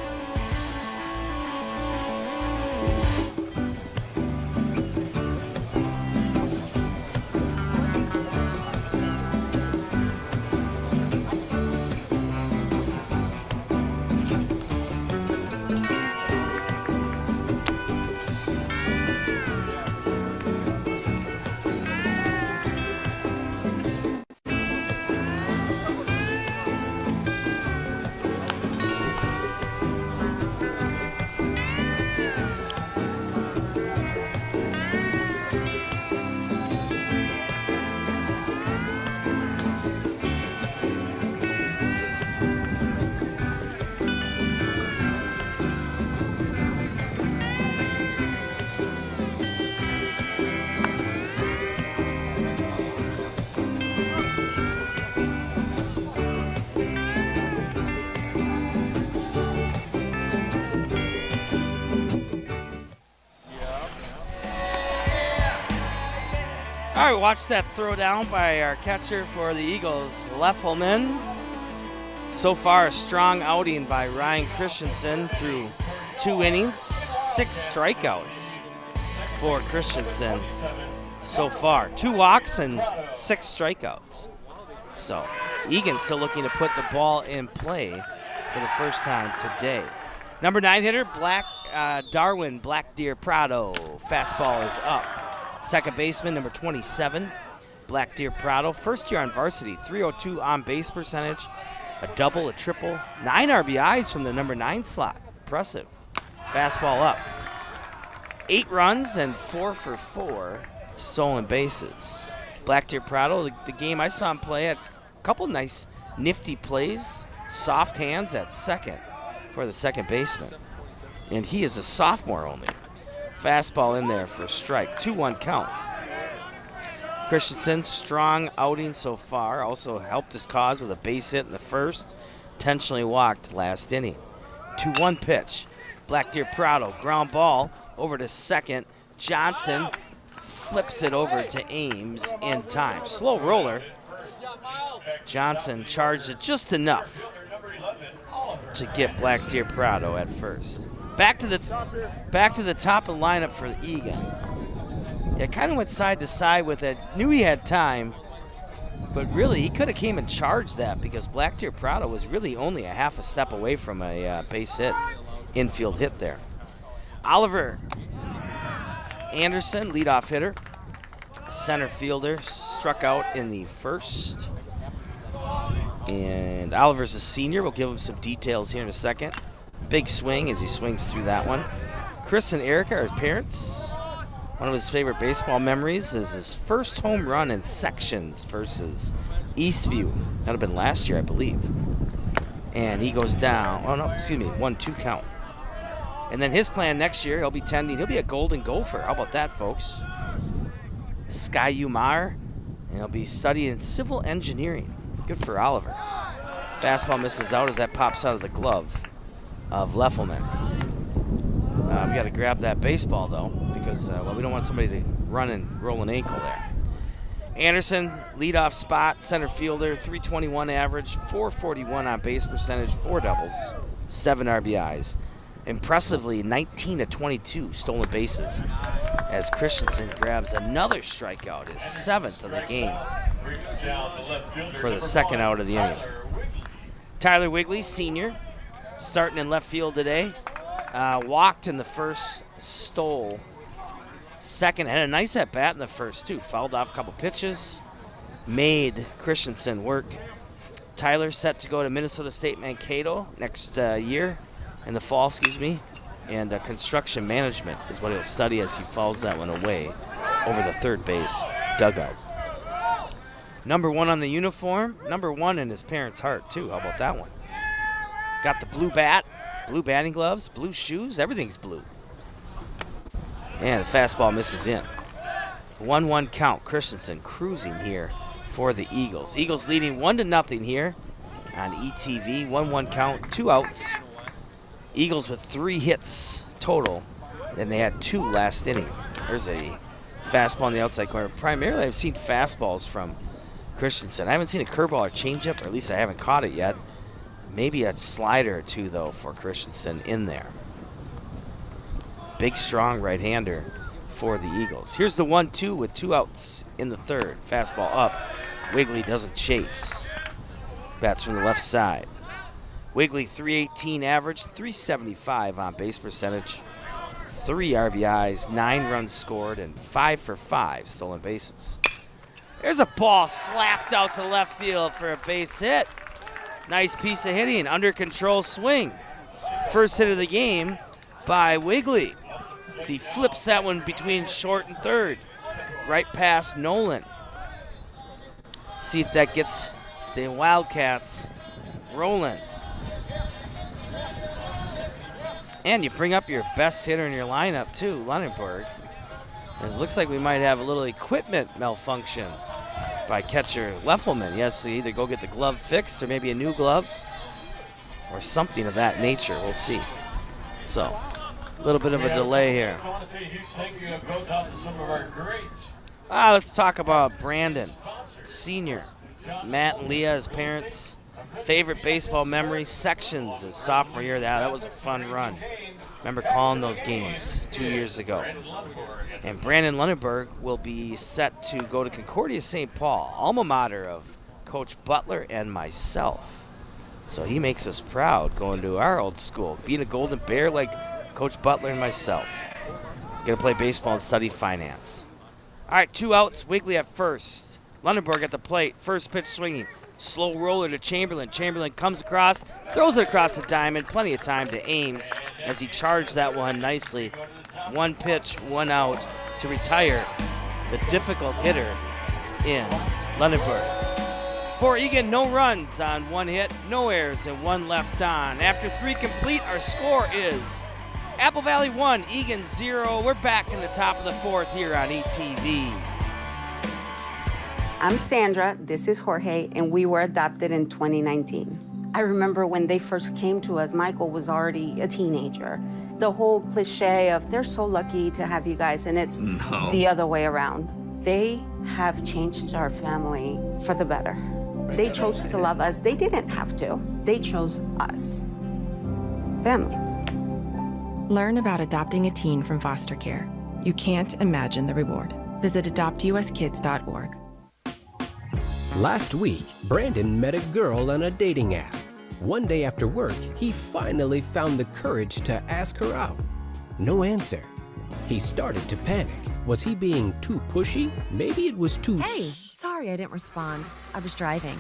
All right, watch that throw down by our catcher for the Eagles, Leffelman. So far, a strong outing by Ryan Christensen through 2 innings, 6 strikeouts for Christensen so far. 2 walks and 6 strikeouts. So Eagan still looking to put the ball in play for the first time today. Number 9 hitter, Darwin Black Deer Prado. Fastball is up. Second baseman, number 27, Black Deer Prado. First year on varsity, 302 on base percentage, a double, a triple, 9 RBIs from the number 9 slot. Impressive. Fastball up. 8 runs and 4 for 4 stolen bases. Black Deer Prado, the game I saw him play, had a couple nice nifty plays, soft hands at second for the second baseman. And he is a sophomore only. Fastball in there for strike. 2-1 count. Christensen, strong outing so far. Also helped his cause with a base hit in the first. Intentionally walked last inning. 2-1 pitch. Black Deer Prado, ground ball over to second. Johnson flips it over to Ames in time. Slow roller. Johnson charged it just enough to get Black Deer Prado at first. Back to the top of the lineup for Eagan. Yeah, kind of went side to side with it. Knew he had time, but really he could have came and charged that because Black Deer Prado was really only a half a step away from a base hit, infield hit there. Oliver Anderson, leadoff hitter, center fielder, struck out in the first. And Oliver's a senior. We'll give him some details here in a second. Big swing as he swings through that one. Chris and Erica are his parents. One of his favorite baseball memories is his first home run in sections versus Eastview. That would have been last year, I believe. And he goes down. Oh, no, excuse me, 1-2 count. And then his plan next year, he'll be tending. He'll be a Golden Gopher. How about that, folks? Sky Umar. And he'll be studying civil engineering. Good for Oliver. Fastball misses out as that pops out of the glove of Leffelman. We got to grab that baseball, though, because we don't want somebody to run and roll an ankle there. Anderson, leadoff spot, center fielder, 321 average, 441 on base percentage, 4 doubles, 7 RBIs. Impressively, 19 of 22 stolen bases as Christensen grabs another strikeout, his 7th of the game for the second out of the inning. Tyler Wigley, senior, starting in left field today. Walked in the first, stole second, had a nice at-bat in the first, too. Fouled off a couple pitches, made Christensen work. Tyler set to go to Minnesota State Mankato next year, in the fall, and construction management is what he'll study as he fouls that one away over the third base dugout. Number 1 on the uniform, number 1 in his parents' heart, too. How about that one? Got the blue bat, blue batting gloves, blue shoes, everything's blue. And the fastball misses in. 1-1 count. Christensen cruising here for the Eagles. Eagles leading 1-0 here on ETV. 1-1 count, 2 outs. Eagles with 3 hits total, and they had 2 last inning. There's a fastball on the outside corner. Primarily, I've seen fastballs from Christensen. I haven't seen a curveball or changeup, or at least I haven't caught it yet. Maybe a slider or 2, though, for Christensen in there. Big, strong right-hander for the Eagles. Here's the 1-2 with 2 outs in the third. Fastball up. Wigley doesn't chase. Bats from the left side. Wigley, 318 average, 375 on base percentage, 3 RBIs, 9 runs scored, and 5 for 5 stolen bases. There's a ball slapped out to left field for a base hit. Nice piece of hitting, under control swing. First hit of the game by Wigley. So he flips that one between short and third, right past Nolan. See if that gets the Wildcats rolling. And you bring up your best hitter in your lineup, too, Lunenburg. And it looks like we might have a little equipment malfunction by catcher Leffelman. Yes, so either go get the glove fixed or maybe a new glove or something of that nature. We'll see. So, a little bit of a delay here. Let's talk about Brandon, senior. Matt and Leah, his parents. Favorite baseball memory, sections his sophomore year. That was a fun run. Remember calling those games 2 years ago. And Brandon Lunenburg will be set to go to Concordia St. Paul, alma mater of Coach Butler and myself. So he makes us proud going to our old school, being a Golden Bear like Coach Butler and myself. Gonna play baseball and study finance. All right, 2 outs, Wigley at first. Lunenburg at the plate, first pitch swinging. Slow roller to Chamberlain. Chamberlain comes across, throws it across the diamond. Plenty of time to Ames as he charged that one nicely. 1 pitch, 1 out to retire the difficult hitter in Lunenburg. For Eagan, no runs on 1 hit, no errors, and 1 left on. After 3 complete, our score is Apple Valley 1, Eagan 0. We're back in the top of the 4th here on ETV. I'm Sandra, this is Jorge, and we were adopted in 2019. I remember when they first came to us, Michael was already a teenager, the whole cliche of they're so lucky to have you guys, and it's the other way around. They have changed our family for the better. They chose to love us. They didn't have to. They chose us. Family. Learn about adopting a teen from foster care. You can't imagine the reward. Visit adoptuskids.org. Last week, Brandon met a girl on a dating app. One day after work, he finally found the courage to ask her out. No answer. He started to panic. Was he being too pushy? Maybe it was too... Hey, sorry I didn't respond. I was driving.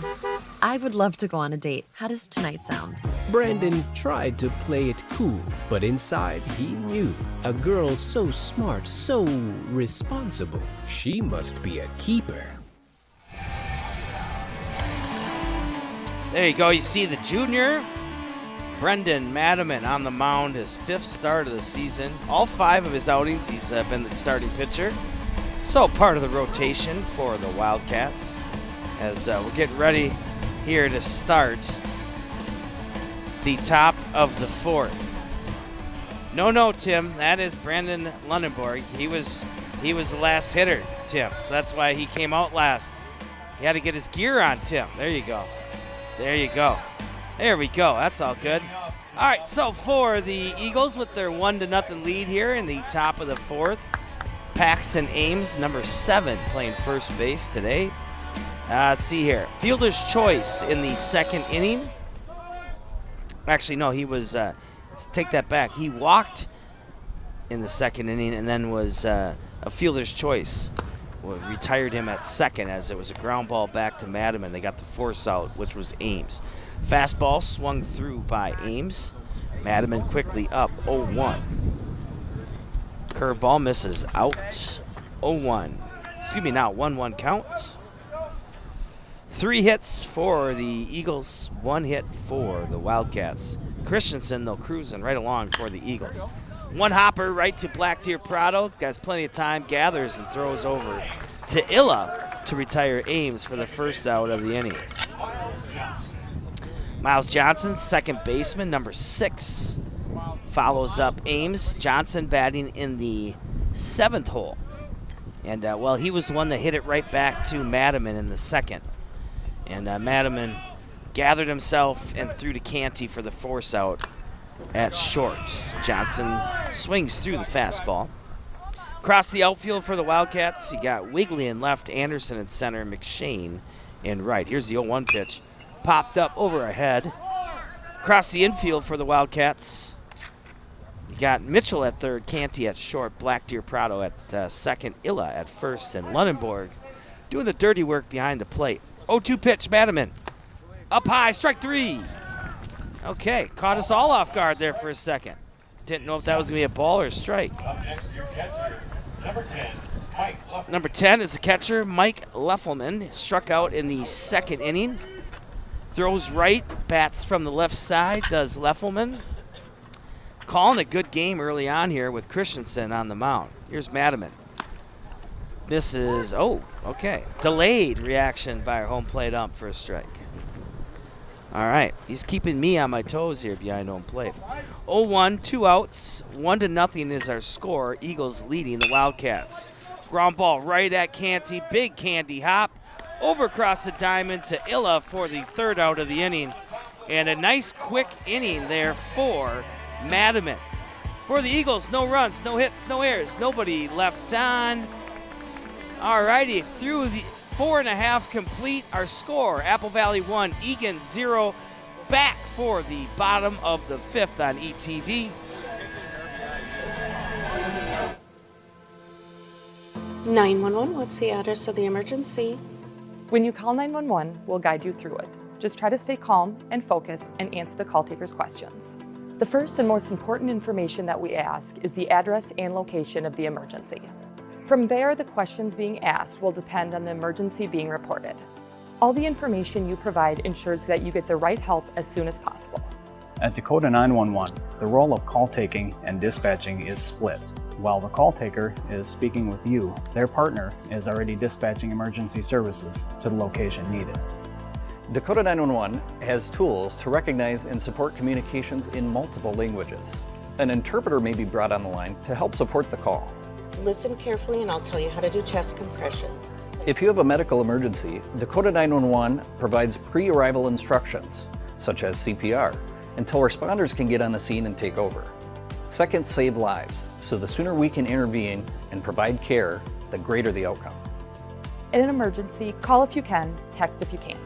I would love to go on a date. How does tonight sound? Brandon tried to play it cool, but inside he knew. A girl so smart, so responsible. She must be a keeper. There you go. You see the junior, Brendan Madiman, on the mound, his 5th start of the season. All 5 of his outings, he's been the starting pitcher. So part of the rotation for the Wildcats as we're getting ready here to start the top of the 4th. No, Tim, that is Brandon Lunenborg. He was the last hitter, Tim, so that's why he came out last. He had to get his gear on, Tim. There you go. There you go. There we go. That's all good. All right, so for the Eagles with their 1-0 lead here in the top of the 4th, Paxton Ames, number 7, playing first base today. Let's see here. Fielder's choice in the 2nd inning. Actually, no, he was, take that back. He walked in the 2nd inning and then was a fielder's choice. Retired him at 2nd as it was a ground ball back to Madiman. They got the force out, which was Ames. Fastball swung through by Ames. Madiman quickly up 0-1. Curveball misses out 0-1. Excuse me, now 1-1 count. 3 hits for the Eagles, 1 hit for the Wildcats. Christensen, though, cruising right along for the Eagles. 1 hopper right to Black Deer Prado. Has plenty of time, gathers and throws over to Illa to retire Ames for the first out of the inning. Miles Johnson, 2nd baseman, number 6, follows up Ames. Johnson batting in the 7th hole. And, well, he was the one that hit it right back to Madiman in the 2nd. And Madiman gathered himself and threw to Canty for the force out at short. Johnson swings through the fastball. Across the outfield for the Wildcats, you got Wigley in left, Anderson in center, McShane in right. Here's the 0-1 pitch. Popped up over ahead. Across the infield for the Wildcats, you got Mitchell at 3rd, Canty at short, Black Deer Prado at 2nd, Illa at 1st, and Lunenborg doing the dirty work behind the plate. 0-2 pitch, Madiman. Up high, strike 3. Okay, caught us all off guard there for a second. Didn't know if that was going to be a ball or a strike. Number 10 is the catcher, Mike Leffelman. Struck out in the 2nd inning. Throws right, bats from the left side, does Leffelman. Calling a good game early on here with Christensen on the mound. Here's Madiman. Misses, oh, okay. Delayed reaction by our home plate ump for a strike. All right, he's keeping me on my toes here behind home plate. 0-1, 2 outs, 1-0 is our score. Eagles leading the Wildcats. Ground ball right at Canty, big Canty hop. Over across the diamond to Illa for the 3rd out of the inning. And a nice quick inning there for Madiman. For the Eagles, no runs, no hits, no errors, nobody left on. All righty, through the 4.5 complete, our score, Apple Valley 1, Eagan 0. Back for the bottom of the 5th on ETV. 911, what's the address of the emergency? When you call 911, we'll guide you through it. Just try to stay calm and focused and answer the call taker's questions. The first and most important information that we ask is the address and location of the emergency. From there, the questions being asked will depend on the emergency being reported. All the information you provide ensures that you get the right help as soon as possible. At Dakota 911, the role of call taking and dispatching is split. While the call taker is speaking with you, their partner is already dispatching emergency services to the location needed. Dakota 911 has tools to recognize and support communications in multiple languages. An interpreter may be brought on the line to help support the call. Listen carefully and I'll tell you how to do chest compressions. If you have a medical emergency, Dakota 911 provides pre-arrival instructions, such as CPR, until responders can get on the scene and take over. Seconds save lives, so the sooner we can intervene and provide care, the greater the outcome. In an emergency, call if you can, text if you can't.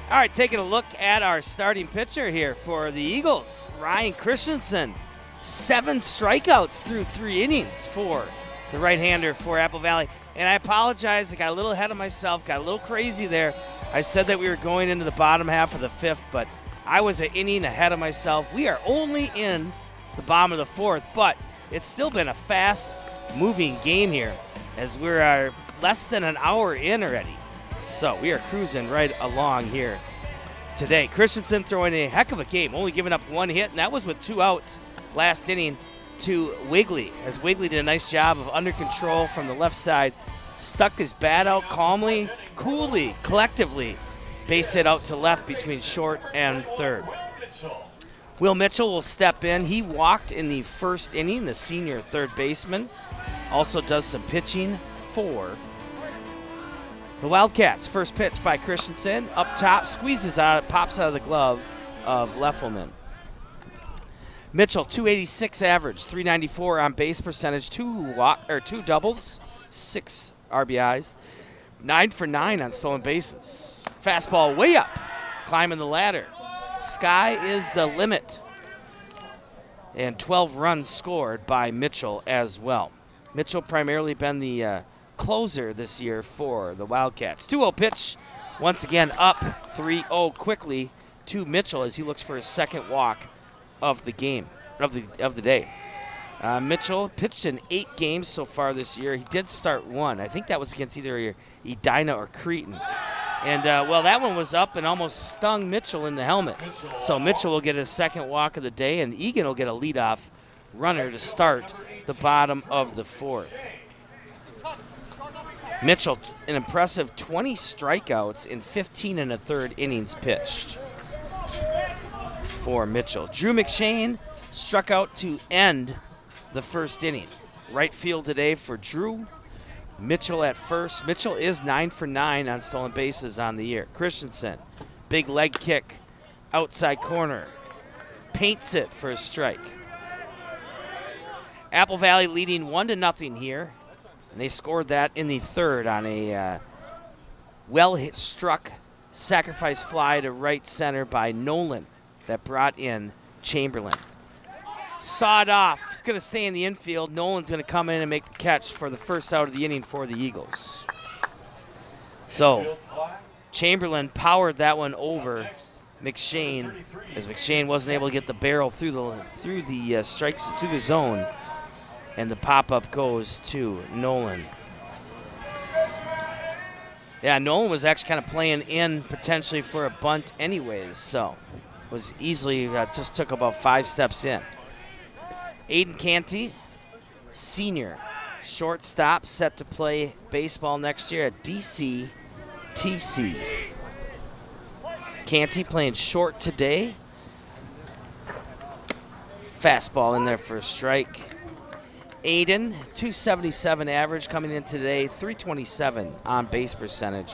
All right, taking a look at our starting pitcher here for the Eagles, Ryan Christensen. 7 strikeouts through 3 innings for the right-hander for Apple Valley. And I apologize, I got a little ahead of myself, got a little crazy there. I said that we were going into the bottom half of the 5th, but I was an inning ahead of myself. We are only in the bottom of the 4th, but it's still been a fast-moving game here as we're less than an hour in already. So we are cruising right along here today. Christensen throwing a heck of a game, only giving up 1 hit, and that was with 2 outs last inning to Wigley, as Wigley did a nice job of under control from the left side, stuck his bat out calmly, coolly, collectively, base hit out to left between short and third. Will Mitchell will step in. He walked in the 1st inning, the senior third baseman. Also does some pitching for the Wildcats. First pitch by Christensen, up top, squeezes out, pops out of the glove of Leffelman. Mitchell, 286 average, 394 on base percentage, 2 doubles, 6 RBIs, 9 for 9 on stolen bases. Fastball way up, climbing the ladder. Sky is the limit. And 12 runs scored by Mitchell as well. Mitchell primarily been the closer this year for the Wildcats. 2-0 pitch, once again up 3-0 quickly to Mitchell as he looks for his 2nd walk of the game, of the day. Mitchell pitched in 8 games so far this year. He did start 1. I think that was against either Edina or Cretan. And, well, that one was up and almost stung Mitchell in the helmet. So Mitchell will get his 2nd walk of the day, and Eagan will get a leadoff runner to start the bottom of the 4th. Mitchell, an impressive 20 strikeouts in 15 1/3 innings pitched for Mitchell. Drew McShane struck out to end the 1st inning. Right field today for Drew. Mitchell at first. Mitchell is 9 for 9 on stolen bases on the year. Christensen, big leg kick, outside corner. Paints it for a strike. Apple Valley leading 1-0 here. And they scored that in the 3rd on a well-hit struck sacrifice fly to right center by Nolan that brought in Chamberlain. Sawed off. It's going to stay in the infield. Nolan's going to come in and make the catch for the 1st out of the inning for the Eagles. So Chamberlain powered that one over McShane as McShane wasn't able to get the barrel through the strikes through the zone. And the pop-up goes to Nolan. Yeah, Nolan was actually kind of playing in potentially for a bunt anyways, so was easily, just took about 5 steps in. Aiden Canty, senior, shortstop, set to play baseball next year at DCTC. Canty playing short today. Fastball in there for a strike. Aiden, 277 average coming in today, 327 on base percentage,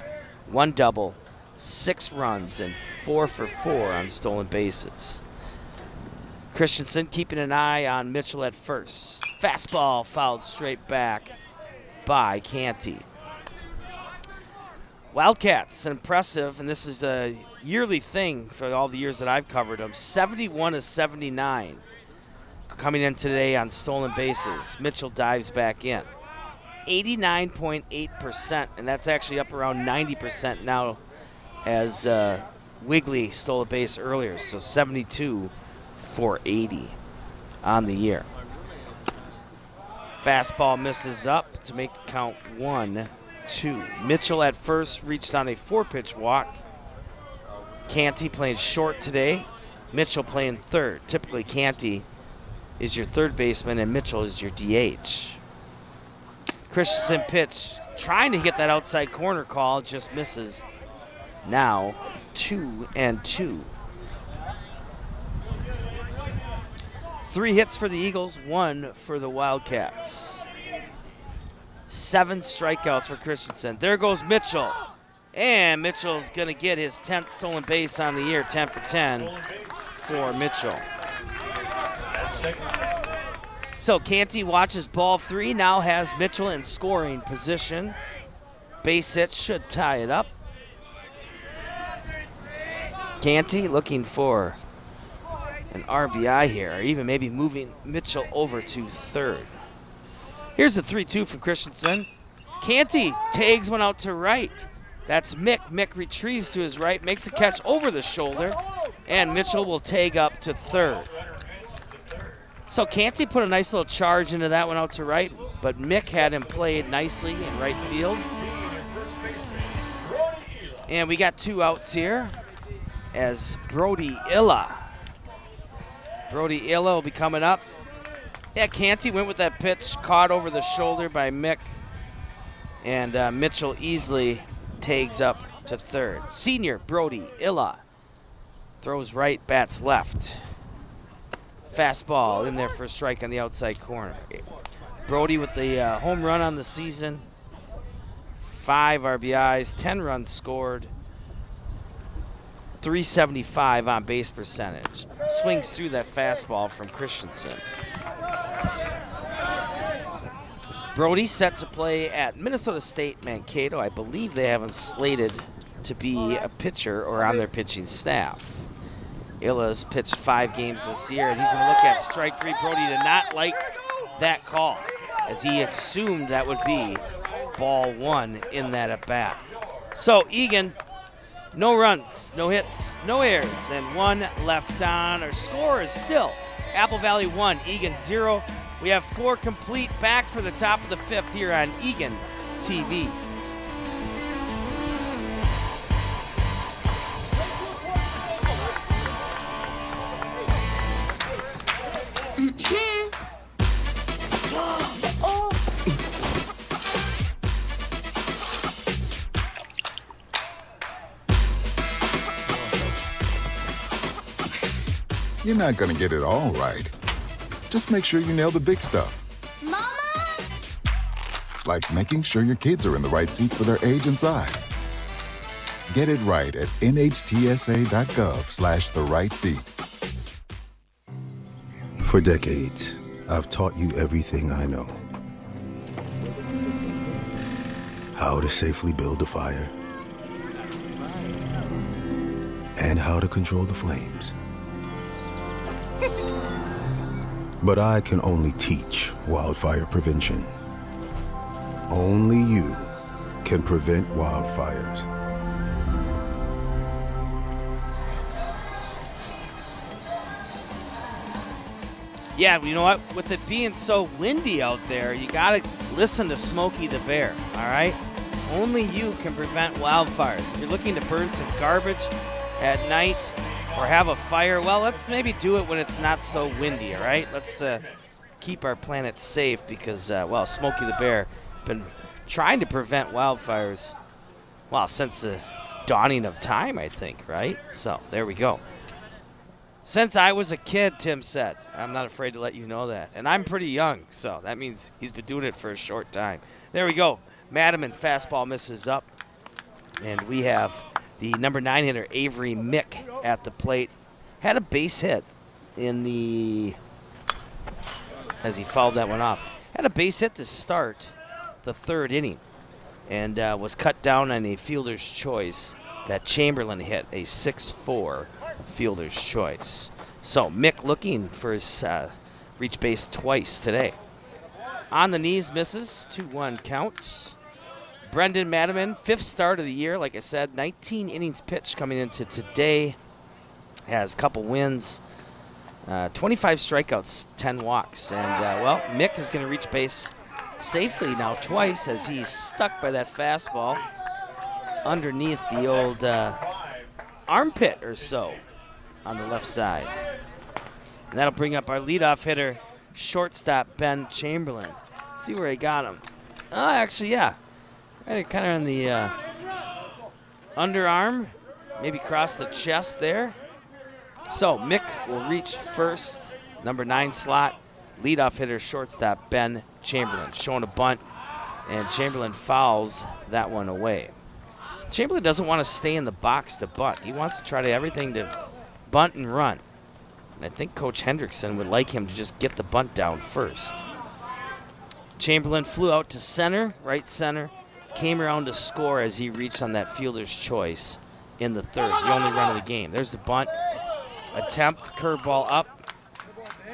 1 double, 6 runs, and 4 for 4 on stolen bases. Christensen keeping an eye on Mitchell at first. Fastball fouled straight back by Canty. Wildcats, impressive, and this is a yearly thing for all the years that I've covered them, 71-79. Coming in today on stolen bases. Mitchell dives back in. 89.8%, and that's actually up around 90% now as Wigley stole a base earlier. So 72 for 80 on the year. Fastball misses up to make the count 1-2. Mitchell at first reached on a 4-pitch walk. Canty playing short today. Mitchell playing 3rd. Typically Canty is your 3rd baseman and Mitchell is your DH. Christensen pitch, trying to get that outside corner call, just misses. Now 2-2. 3 hits for the Eagles, 1 for the Wildcats. 7 strikeouts for Christensen. There goes Mitchell. And Mitchell's going to get his 10th stolen base on the year, 10 for 10 for Mitchell. So Canty watches ball 3, now has Mitchell in scoring position. Base hit should tie it up. Canty looking for an RBI here, or even maybe moving Mitchell over to third. Here's the 3-2 from Christensen. Canty tags one out to right. That's Mick. Mick retrieves to his right, makes a catch over the shoulder, and Mitchell will tag up to third. So Canty put a nice little charge into that one out to right, but Mick had him played nicely in right field. And we got 2 outs here as Brody Illa will be coming up. Yeah, Canty went with that pitch, caught over the shoulder by Mick, and Mitchell easily tags up to third. Senior Brody Illa throws right, bats left. Fastball in there for a strike on the outside corner. Brody with the home run on the season. 5 RBIs, 10 runs scored. 375 on base percentage. Swings through that fastball from Christensen. Brody set to play at Minnesota State Mankato. I believe they have him slated to be a pitcher or on their pitching staff. Illa's pitched 5 games this year, and he's going to look at strike 3. Brody did not like that call, as he assumed that would be ball 1 in that at-bat. So Eagan, no runs, no hits, no errors, and 1 left on. Our score is still Apple Valley 1, Eagan 0. We have 4 complete, back for the top of the 5th here on Eagan TV. You're not gonna get it all right. Just make sure you nail the big stuff. Mama! Like making sure your kids are in the right seat for their age and size. Get it right at nhtsa.gov/the-right-seat. For decades, I've taught you everything I know. How to safely build a fire, and how to control the flames. But I can only teach wildfire prevention. Only you can prevent wildfires. Yeah, you know what? With it being so windy out there, you got to listen to Smokey the Bear, all right? Only you can prevent wildfires. If you're looking to burn some garbage at night or have a fire, well, let's maybe do it when it's not so windy, all right? Let's keep our planet safe because, well, Smokey the Bear been trying to prevent wildfires, well, since the dawning of time, I think, right? So there we go. Since I was a kid, Tim said. I'm not afraid to let you know that. And I'm pretty young, so that means he's been doing it for a short time. There we go. Madaman fastball misses up. And we have the number 9 hitter, Avery Mick, at the plate. Had a base hit in the, as he fouled that one off. Had a base hit to start the 3rd inning and was cut down on a fielder's choice. That Chamberlain hit, a 6-4 fielder's choice. So Mick looking for his reach base twice today. On the knees, misses, 2-1 counts. Brendan Madaman, 5th start of the year. Like I said, 19 innings pitched coming into today. Has a couple wins, 25 strikeouts, 10 walks. And, well, Mick is going to reach base safely now twice as he's stuck by that fastball underneath the old armpit or so on the left side. And that'll bring up our leadoff hitter, shortstop Ben Chamberlain. Let's see where he got him. Actually, yeah. Right kind of on the underarm maybe cross the chest there. So Mick will reach first, number 9 slot. Leadoff hitter, shortstop Ben Chamberlain, showing a bunt, and Chamberlain fouls that one away. Chamberlain doesn't want to stay in the box to bunt. He wants to try to everything to bunt and run. And I think Coach Hendrickson would like him to just get the bunt down first. Chamberlain flew out to center, right center, came around to score as he reached on that fielder's choice in the third, the only run of the game. There's the bunt. Attempt, curveball up.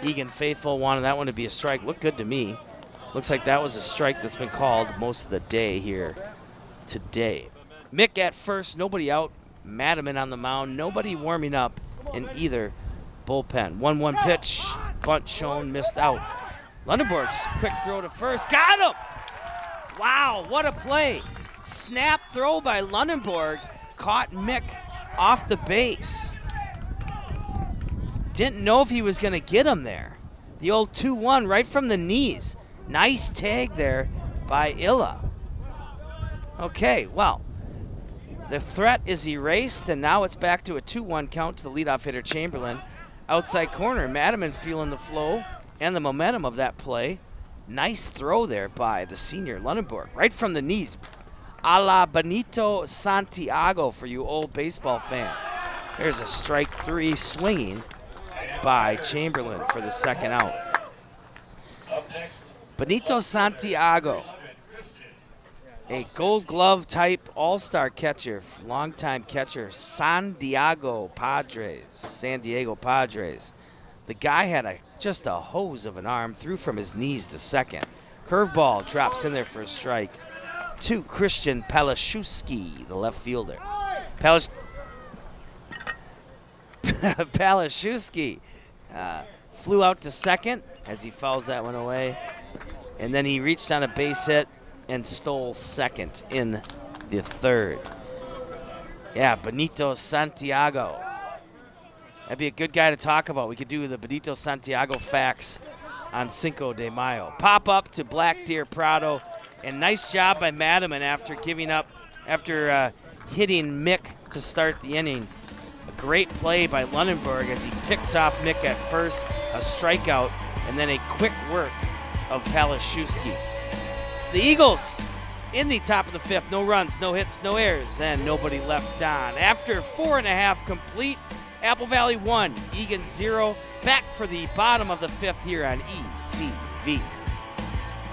Eagan faithful wanted that one to be a strike. Looked good to me. Looks like that was a strike that's been called most of the day here today. Mick at first, nobody out. Madaman on the mound, nobody warming up in either bullpen. 1-1 pitch, bunt shown, missed out. Lunenborg's quick throw to first, got him! Wow, what a play. Snap throw by Lunenborg, caught Mick off the base. Didn't know if he was going to get him there. The old 2-1 right from the knees. Nice tag there by Illa. Okay, well, the threat is erased, and now it's back to a 2-1 count to the leadoff hitter Chamberlain. Outside corner, Madaman feeling the flow and the momentum of that play. Nice throw there by the senior Lunenborg, right from the knees. A la Benito Santiago for you old baseball fans. There's a strike 3 swinging by Chamberlain for the second out. Benito Santiago, a gold glove type all-star catcher, longtime catcher, San Diego Padres. The guy had just a hose of an arm, threw from his knees to second. Curveball drops in there for a strike to Christian Palashewski, the left fielder. Palashewski flew out to second as he fouls that one away. And then he reached on a base hit and stole second in the third. Yeah, Benito Santiago. That'd be a good guy to talk about. We could do the Benito Santiago facts on Cinco de Mayo. Pop up to Black Deer Prado. And nice job by Madaman after hitting Mick to start the inning. A great play by Lunenborg as he picked off Mick at first, a strikeout, and then a quick work of Palashewski. The Eagles in the top of the fifth, no runs, no hits, no errors, and nobody left on. After 4.5 complete, Apple Valley 1, Eagan 0. Back for the bottom of the fifth here on ETV.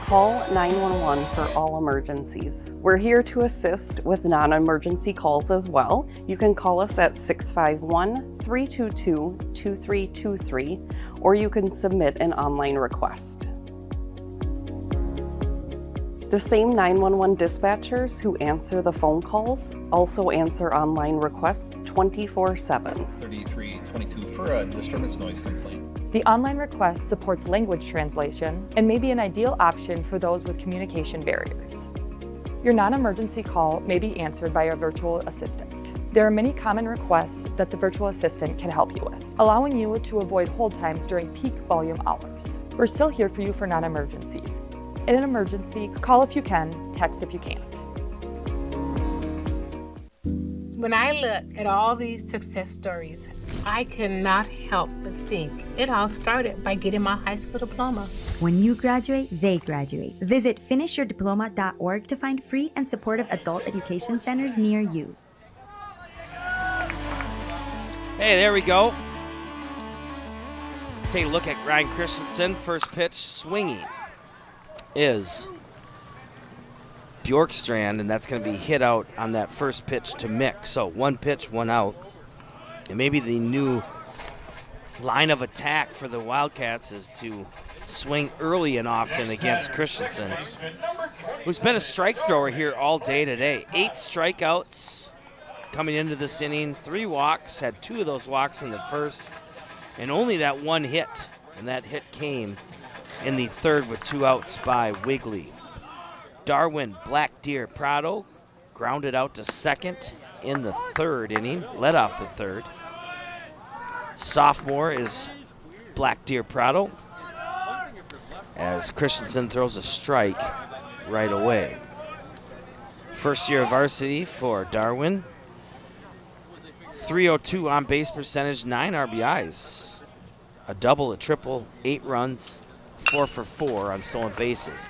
Call 911 for all emergencies. We're here to assist with non-emergency calls as well. You can call us at 651-322-2323, or you can submit an online request. The same 911 dispatchers who answer the phone calls also answer online requests 24/7. 3322 for a disturbance noise complaint. The online request supports language translation and may be an ideal option for those with communication barriers. Your non-emergency call may be answered by a virtual assistant. There are many common requests that the virtual assistant can help you with, allowing you to avoid hold times during peak volume hours. We're still here for you for non-emergencies. In an emergency, call if you can, text if you can't. When I look at all these success stories, I cannot help but think it all started by getting my high school diploma. When you graduate, they graduate. Visit finishyourdiploma.org to find free and supportive adult education centers near you. Hey, there we go. Take a look at Ryan Christensen. First pitch swinging is Bjorkstrand, and that's going to be hit out on that first pitch to Mick. So 1 pitch, 1 out. And maybe the new line of attack for the Wildcats is to swing early and often against Christensen, who's been a strike thrower here all day today. 8 strikeouts coming into this inning, 3 walks, had 2 of those walks in the first, and only that 1 hit. And that hit came in the third with 2 outs by Wigley. Darwin Black Deer Prado grounded out to second in the third inning, led off the third. Sophomore is Black Deer Prado as Christensen throws a strike right away. First year of varsity for Darwin. .302 on base percentage, 9 RBIs. A double, a triple, 8 runs, 4 for 4 on stolen bases.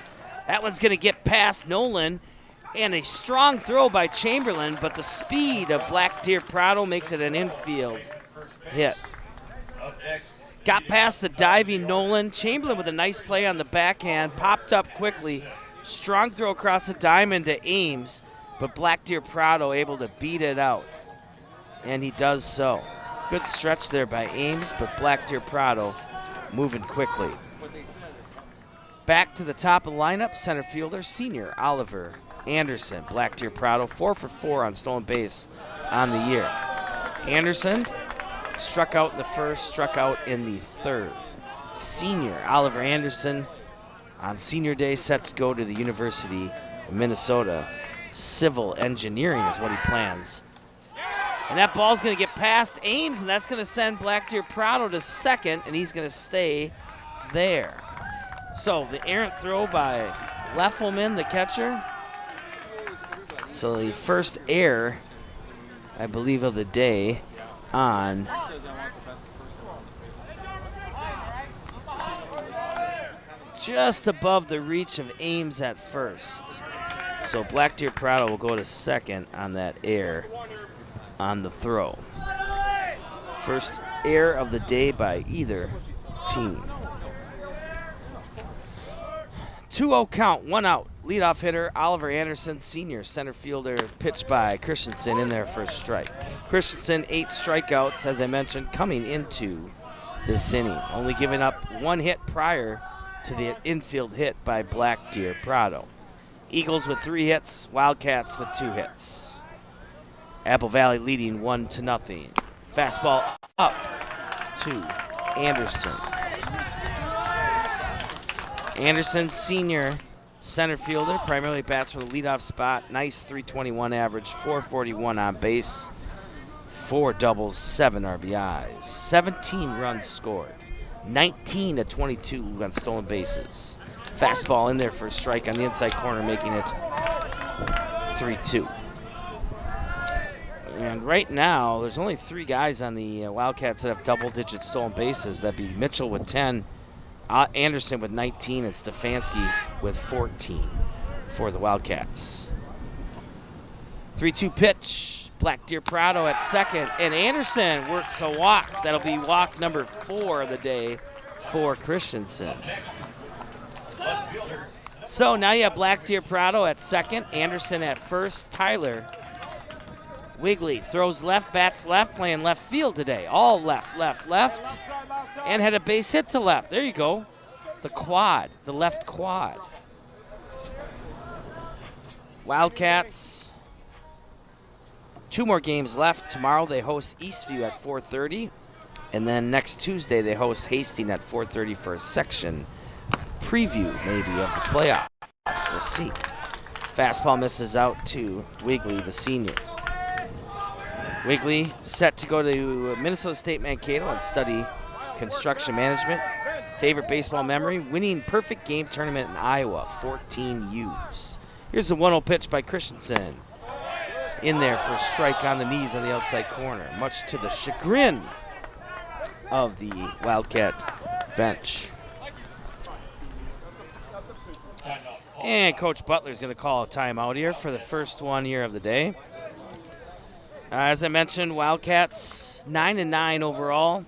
That one's going to get past Nolan, and a strong throw by Chamberlain, but the speed of Black Deer Prado makes it an infield hit. Got past the diving Nolan. Chamberlain with a nice play on the backhand, popped up quickly. Strong throw across the diamond to Ames, but Black Deer Prado able to beat it out, and he does so. Good stretch there by Ames, but Black Deer Prado moving quickly. Back to the top of the lineup, center fielder, senior Oliver Anderson. Black Deer Prado, 4 for 4 on stolen base on the year. Anderson struck out in the first, struck out in the third. Senior Oliver Anderson on senior day set to go to the University of Minnesota. Civil engineering is what he plans. And that ball's going to get past Ames, and that's going to send Black Deer Prado to second, and he's going to stay there. So the errant throw by Leffelman, the catcher. So the first error, I believe, of the day on just above the reach of Ames at first. So Black Deer Prado will go to second on that error on the throw. First error of the day by either team. 2-0 count, 1 out. Leadoff hitter Oliver Anderson, senior center fielder, pitched by Christensen in there for a strike. Christensen, 8 strikeouts, as I mentioned, coming into this inning. Only giving up 1 hit prior to the infield hit by Black Deer Prado. Eagles with 3 hits, Wildcats with 2 hits. Apple Valley leading 1-0. Fastball up to Anderson. Anderson, senior center fielder, primarily bats from the leadoff spot. Nice .321 average, .441 on base, 4 doubles, 7 RBIs, 17 runs scored, 19 of 22 on stolen bases. Fastball in there for a strike on the inside corner, making it 3-2. And right now, there's only 3 guys on the Wildcats that have double-digit stolen bases. That'd be Mitchell with 10, Anderson with 19, and Stefanski with 14 for the Wildcats. 3-2 pitch. Black Deer Prado at second, and Anderson works a walk. That'll be walk number 4 of the day for Christensen. So now you have Black Deer Prado at second, Anderson at first. Tyler Wigley throws left, bats left, playing left field today. All left, left, left, and had a base hit to left. There you go. The quad, the left quad. Wildcats, 2 more games left. Tomorrow they host Eastview at 4:30, and then next Tuesday they host Hastings at 4:30 for a section preview, maybe, of the playoffs. We'll see. Fastball misses out to Wigley, the senior. Wigley set to go to Minnesota State Mankato and study construction management. Favorite baseball memory, winning perfect game tournament in Iowa, 14 U's. Here's the 1-0 pitch by Christensen. In there for a strike on the knees on the outside corner, much to the chagrin of the Wildcat bench. And Coach Butler's going to call a timeout here for the first one here of the day. As I mentioned, Wildcats 9-9 overall,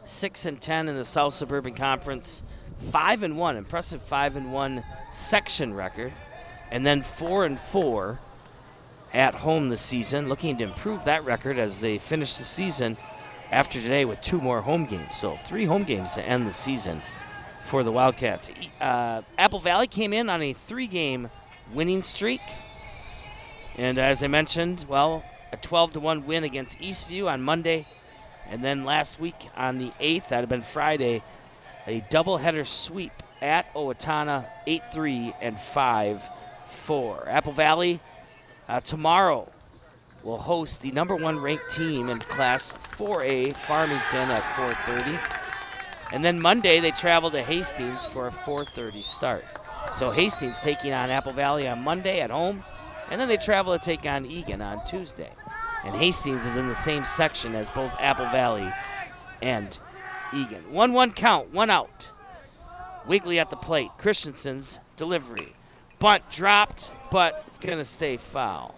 6-10 in the South Suburban Conference, 5-1, impressive 5-1 section record, and then 4-4 at home this season, looking to improve that record as they finish the season after today with 2 more home games. So 3 home games to end the season for the Wildcats. Apple Valley came in on a 3-game winning streak, and as I mentioned, well, a 12-1 win against Eastview on Monday, and then last week on the 8th, that had been Friday, a doubleheader sweep at Owatonna, 8-3 and 5-4. Apple Valley tomorrow will host the #1 ranked team in Class 4A, Farmington, at 4:30. And then Monday, they travel to Hastings for a 4:30 start. So Hastings taking on Apple Valley on Monday at home, and then they travel to take on Eagan on Tuesday. And Hastings is in the same section as both Apple Valley and Eagan. 1-1 count, 1 out. Wigley at the plate. Christensen's delivery. Bunt dropped, but it's going to stay foul.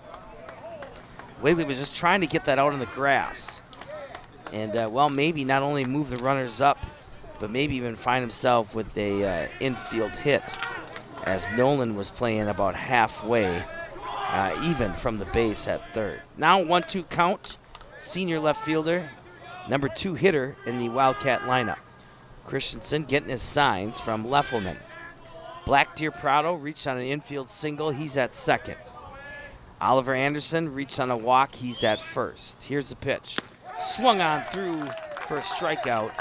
Wigley was just trying to get that out in the grass. And, maybe not only move the runners up, but maybe even find himself with a infield hit, as Nolan was playing about halfway, even from the base at third. Now 1-2 count. Senior left fielder, number 2 hitter in the Wildcat lineup. Christensen getting his signs from Leffelman. Black Deer Prado reached on an infield single. He's at second. Oliver Anderson reached on a walk. He's at first. Here's the pitch. Swung on through for a strikeout.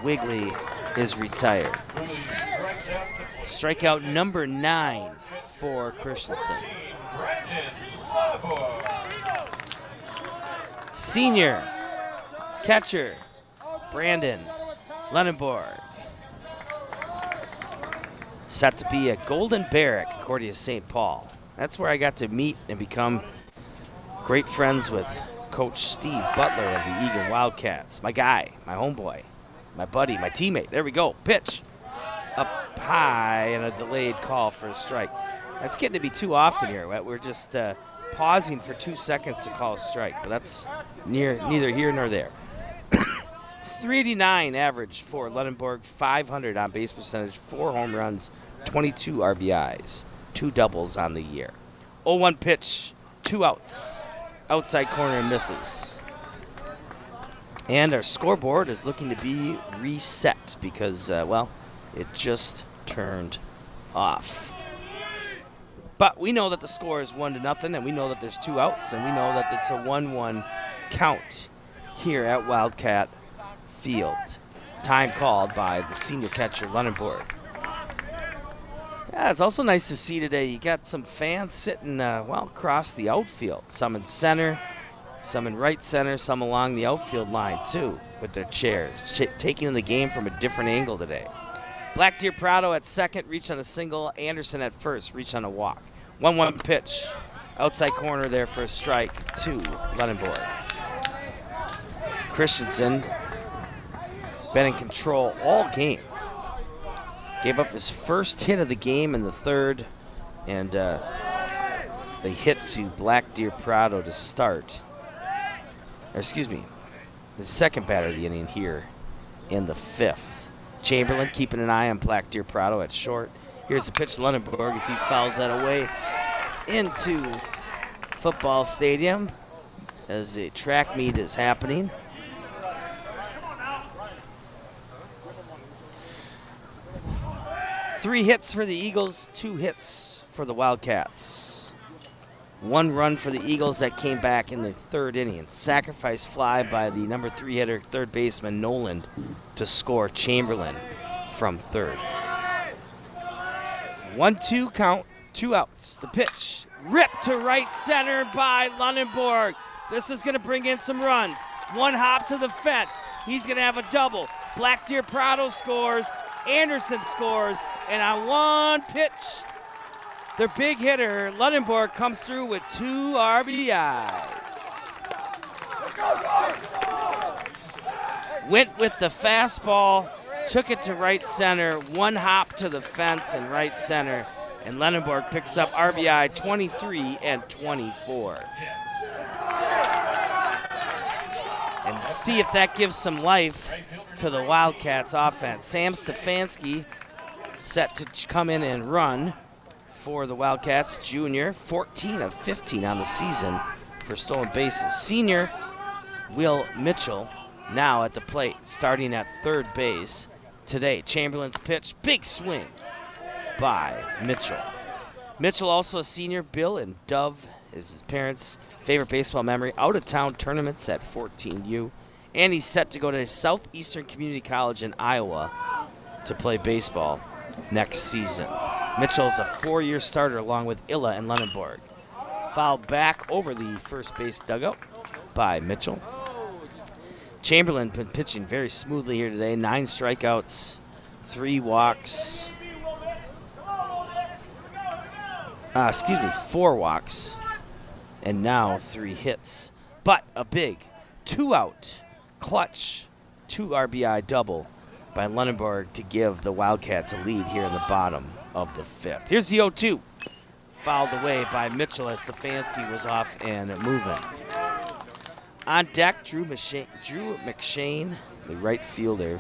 Wigley is retired. Strikeout number 9 for Christensen. Senior catcher Brandon Lunenborg, set to be a Golden Bear at Concordia St. Paul. That's where I got to meet and become great friends with Coach Steve Butler of the Eagan Wildcats. My guy, my homeboy, my buddy, my teammate. There we go. Pitch up high and a delayed call for a strike. That's getting to be too often here. We're just pausing for 2 seconds to call a strike, but that's neither here nor there. 389 average for Lunenborg, 500 on base percentage, 4 home runs, 22 RBIs, 2 doubles on the year. 0-1 pitch, 2 outs. Outside corner and misses. And our scoreboard is looking to be reset because, it just turned off. But we know that the score is 1-0, and we know that there's 2 outs, and we know that it's a 1-1 count here at Wildcat Field. Time called by the senior catcher, Lunenborg. Yeah, it's also nice to see today you got some fans sitting, across the outfield. Some in center, some in right center, some along the outfield line, too, with their chairs, taking in the game from a different angle today. Black Deer Prado at second, reached on a single. Anderson at first, reached on a walk. 1-1 pitch. Outside corner there for a strike to Lunenborg. Christensen been in control all game. Gave up his first hit of the game in the third, and they hit to Black Deer Prado to start. The second batter of the inning here in the 5th. Chamberlain keeping an eye on Black Deer Prado at short. Here's the pitch to Lunenborg as he fouls that away into football stadium as a track meet is happening. Three hits for the Eagles, 2 hits for the Wildcats. 1 run for the Eagles that came back in the 3rd inning. Sacrifice fly by the number 3 hitter, third baseman Nolan, to score Chamberlain from third. 1-2 count, 2 outs. The pitch ripped to right center by Lunenborg. This is going to bring in some runs. 1 hop to the fence. He's going to have a double. Black Deer Prado scores. Anderson scores. And on 1 pitch, their big hitter, Lunenborg, comes through with 2 RBIs. Went with the fastball, took it to right center, 1 hop to the fence in right center, and Lunenborg picks up RBI 23 and 24. And see if that gives some life to the Wildcats offense. Sam Stefanski set to come in and run for the Wildcats. Junior, 14 of 15 on the season for stolen bases. Senior Will Mitchell now at the plate, starting at third base today. Chamberlain's pitch, big swing by Mitchell. Mitchell also a senior. Bill and Dove is his parents' favorite baseball memory. Out-of-town tournaments at 14U. And he's set to go to Southeastern Community College in Iowa to play baseball next season. Mitchell's a 4-year starter along with Illa and Lunenborg. Fouled back over the first base dugout by Mitchell. Chamberlain been pitching very smoothly here today. 9 strikeouts, 3 walks. 4 walks, and now 3 hits. But a big 2-out clutch 2 RBI double by Lunenburg to give the Wildcats a lead here in the bottom of the 5th. Here's the 0-2. Fouled away by Mitchell as Stefanski was off and moving. On deck, Drew McShane, the right fielder,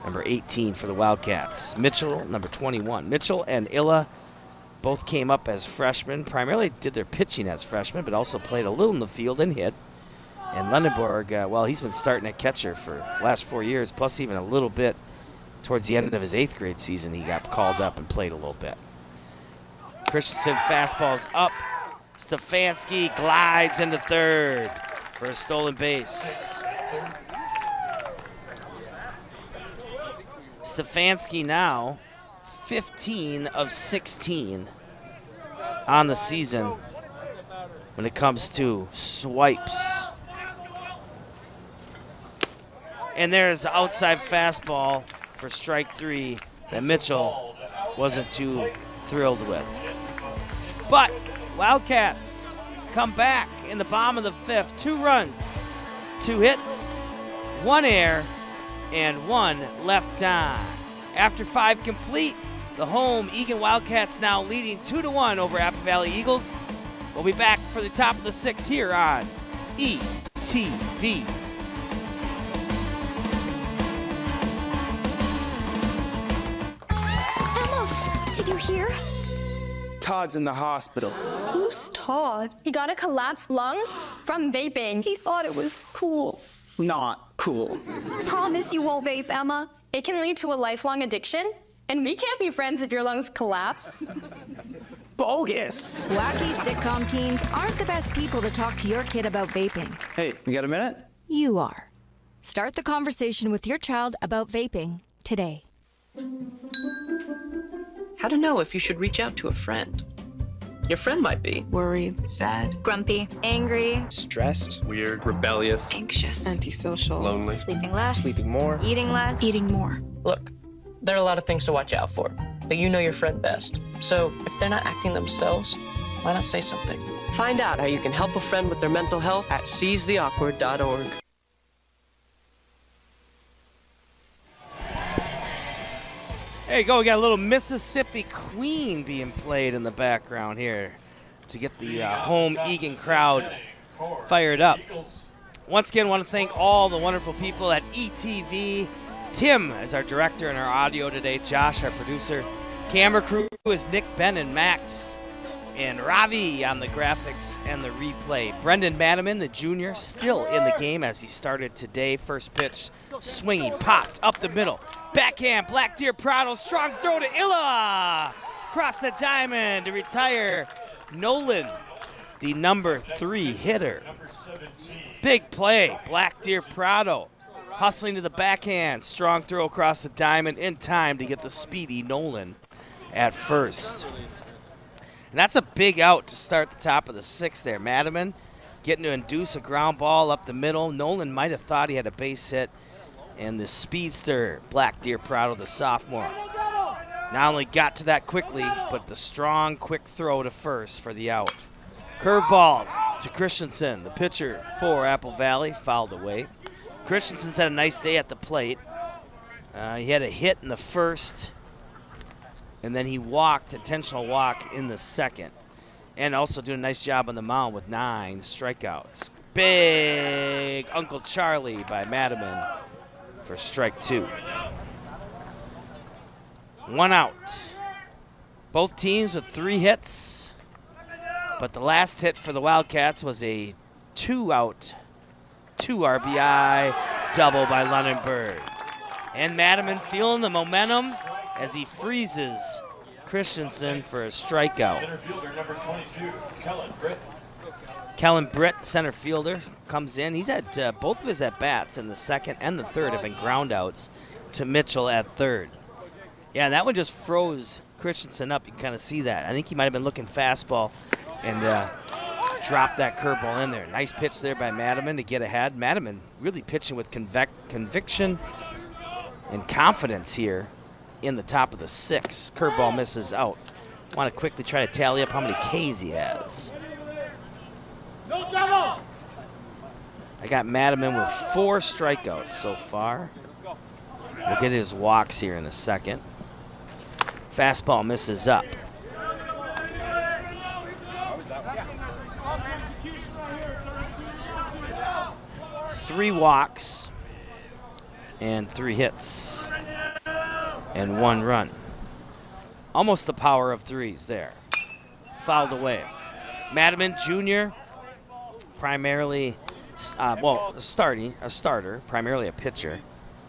number 18 for the Wildcats. Mitchell, number 21. Mitchell and Illa both came up as freshmen, primarily did their pitching as freshmen, but also played a little in the field and hit. And Lunenburg, he's been starting at catcher for the last 4 years, plus even a little bit towards the end of his 8th grade season. He got called up and played a little bit. Christensen fastball's up. Stefanski glides into third for a stolen base. Stefanski now 15 of 16 on the season when it comes to swipes. And there's the outside fastball for strike 3 that Mitchell wasn't too thrilled with. But Wildcats come back in the bottom of the 5th. 2 runs, 2 hits, 1 error, and 1 left on. After 5 complete, the home Eagan Wildcats now leading 2-1 over Apple Valley Eagles. We'll be back for the top of the 6th here on ETV. Emma, did you hear? Todd's in the hospital. Who's Todd? He got a collapsed lung from vaping. He thought it was cool. Not cool. Promise you won't vape, Emma. It can lead to a lifelong addiction, and we can't be friends if your lungs collapse. Bogus. Wacky sitcom teens aren't the best people to talk to your kid about vaping. Hey, you got a minute? You are. Start the conversation with your child about vaping today. How to know if you should reach out to a friend. Your friend might be worried, sad, Grumpy, angry, stressed, weird, rebellious, anxious, antisocial, lonely, sleeping less, sleeping more, eating less, eating more. Look, there are a lot of things to watch out for, but you know your friend best. So if they're not acting themselves, why not say something? Find out how you can help a friend with their mental health at seizetheawkward.org. There you go. We got a little Mississippi Queen being played in the background here to get the home Eagan crowd fired up. Once again, I want to thank all the wonderful people at ETV. Tim is our director and our audio today. Josh, our producer. Camera crew is Nick, Ben, and Max. And Ravi on the graphics and the replay. Brendan Madiman, the junior, still in the game as he started today. First pitch, swinging, popped up the middle. Backhand, Black Deer Prado, strong throw to Illa. Across the diamond to retire Nolan, the number 3 hitter. Big play, Black Deer Prado. Hustling to the backhand, strong throw across the diamond in time to get the speedy Nolan at first. And that's a big out to start the top of the 6th there. Madiman getting to induce a ground ball up the middle. Nolan might have thought he had a base hit. And the speedster, Black Deer Prado, the sophomore, not only got to that quickly, but the strong, quick throw to first for the out. Curveball to Christensen, the pitcher for Apple Valley, fouled away. Christensen's had a nice day at the plate. He had a hit in the first, and then he walked, intentional walk in the second. And also doing a nice job on the mound with 9 strikeouts. Big Uncle Charlie by Madiman for strike 2. 1 out. Both teams with 3 hits, but the last hit for the Wildcats was a 2-out, 2 RBI double by Lunenburg. And Madiman feeling the momentum as he freezes Christensen for a strikeout. Center fielder number 22, Kellen Britt. Kellen Britt, center fielder, comes in. He's had both of his at-bats in the second and the third have been ground outs to Mitchell at third. Yeah, that one just froze Christensen up. You can kind of see that. I think he might have been looking fastball and dropped that curveball in there. Nice pitch there by Madiman to get ahead. Madiman really pitching with conviction and confidence here in the top of the 6th. Curveball misses out. Want to quickly try to tally up how many Ks he has. I got Madaman with 4 strikeouts so far. We'll get his walks here in a second. Fastball misses up. Three walks and 3 hits and 1 run. Almost the power of 3s there. Fouled away. Madaman Jr., primarily, a starter, primarily a pitcher.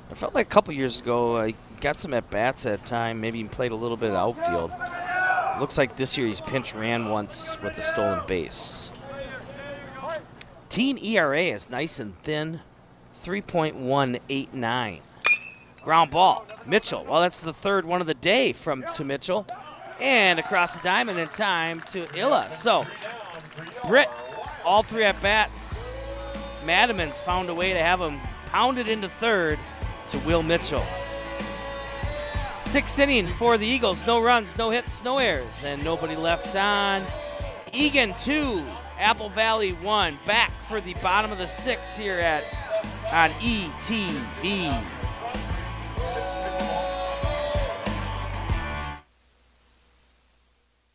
I felt like a couple years ago he got some at-bats at time, maybe even played a little bit of outfield. Looks like this year he's pinch ran once with a stolen base. Team ERA is nice and thin, 3.189. Ground ball, Mitchell. Well, that's the 3rd one of the day to Mitchell. And across the diamond in time to Illa. So, Britt, all 3 at-bats. Madaman's found a way to have him pounded into 3rd to Will Mitchell. 6th inning for the Eagles. No runs, no hits, no errors, and nobody left on. Eagan 2, Apple Valley 1. Back for the bottom of the 6th here on ETV.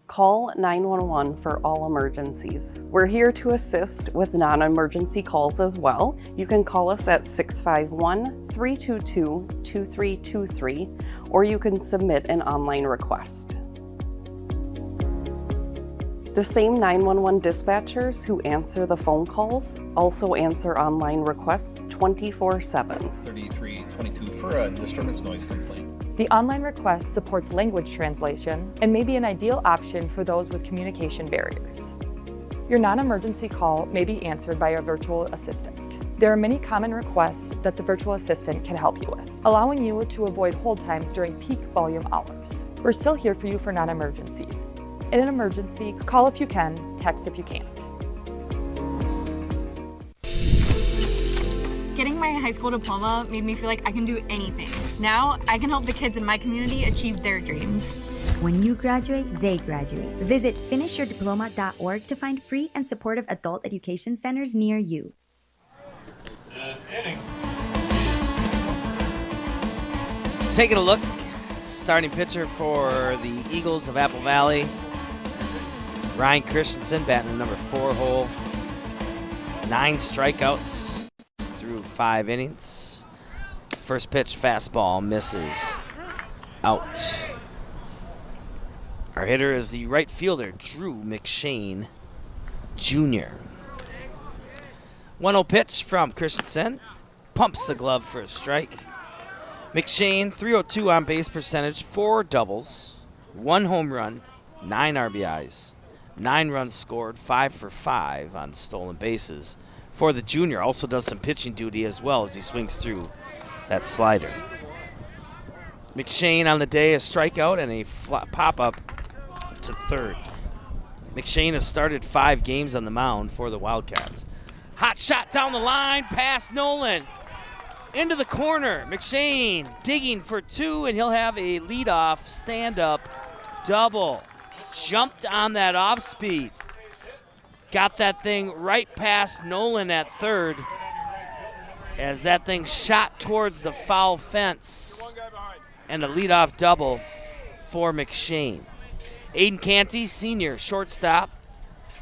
Call 911 for all emergencies. We're here to assist with non-emergency calls as well. You can call us at 651-322-2323, or you can submit an online request. The same 911 dispatchers who answer the phone calls also answer online requests 24/7. 3322 for a disturbance noise complaint. The online request supports language translation and may be an ideal option for those with communication barriers. Your non-emergency call may be answered by a virtual assistant. There are many common requests that the virtual assistant can help you with, allowing you to avoid hold times during peak volume hours. We're still here for you for non-emergencies. In an emergency, call if you can, text if you can't. Getting my high school diploma made me feel like I can do anything. Now, I can help the kids in my community achieve their dreams. When you graduate, they graduate. Visit finishyourdiploma.org to find free and supportive adult education centers near you. Taking a look, starting pitcher for the Eagles of Apple Valley. Ryan Christensen batting the number 4 hole. 9 strikeouts through 5 innings. First pitch fastball misses out. Our hitter is the right fielder, Drew McShane Jr. 1-0 pitch from Christensen. Pumps the glove for a strike. McShane, 302 on base percentage, 4 doubles, 1 home run, 9 RBIs, 9 runs scored, 5 for 5 on stolen bases. For the junior, also does some pitching duty as well as he swings through that slider. McShane on the day, a strikeout and a pop-up to third. McShane has started 5 games on the mound for the Wildcats. Hot shot down the line, past Nolan. Into the corner, McShane digging for 2, and he'll have a leadoff stand-up double. Jumped on that off-speed. Got that thing right past Nolan at third as that thing shot towards the foul fence. And a leadoff double for McShane. Aiden Canty, senior shortstop,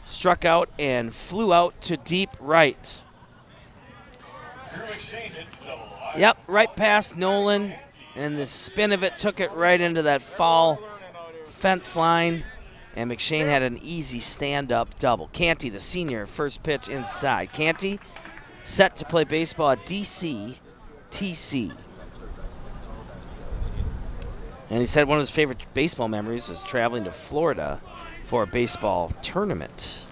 struck out and flew out to deep right. Yep, right past Nolan, and the spin of it took it right into that foul fence line, and McShane had an easy stand-up double. Canty, the senior, first pitch inside. Canty set to play baseball at DC TC. And he said one of his favorite baseball memories was traveling to Florida for a baseball tournament.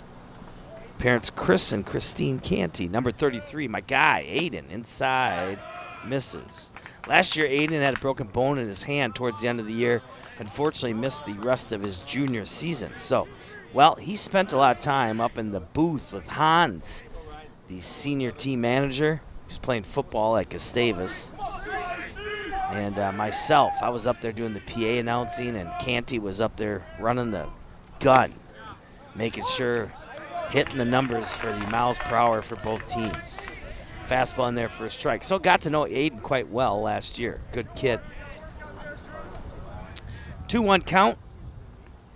Parents Chris and Christine Canty. Number 33, my guy, Aiden, inside, misses. Last year, Aiden had a broken bone in his hand towards the end of the year. Unfortunately, missed the rest of his junior season. So, well, he spent a lot of time up in the booth with Hans, the senior team manager, who's playing football at Gustavus. And myself, I was up there doing the PA announcing, and Canty was up there running the gun, making sure, hitting the numbers for the miles per hour for both teams. Fastball in there for a strike. So got to know Aiden quite well last year. Good kid. 2-1 count.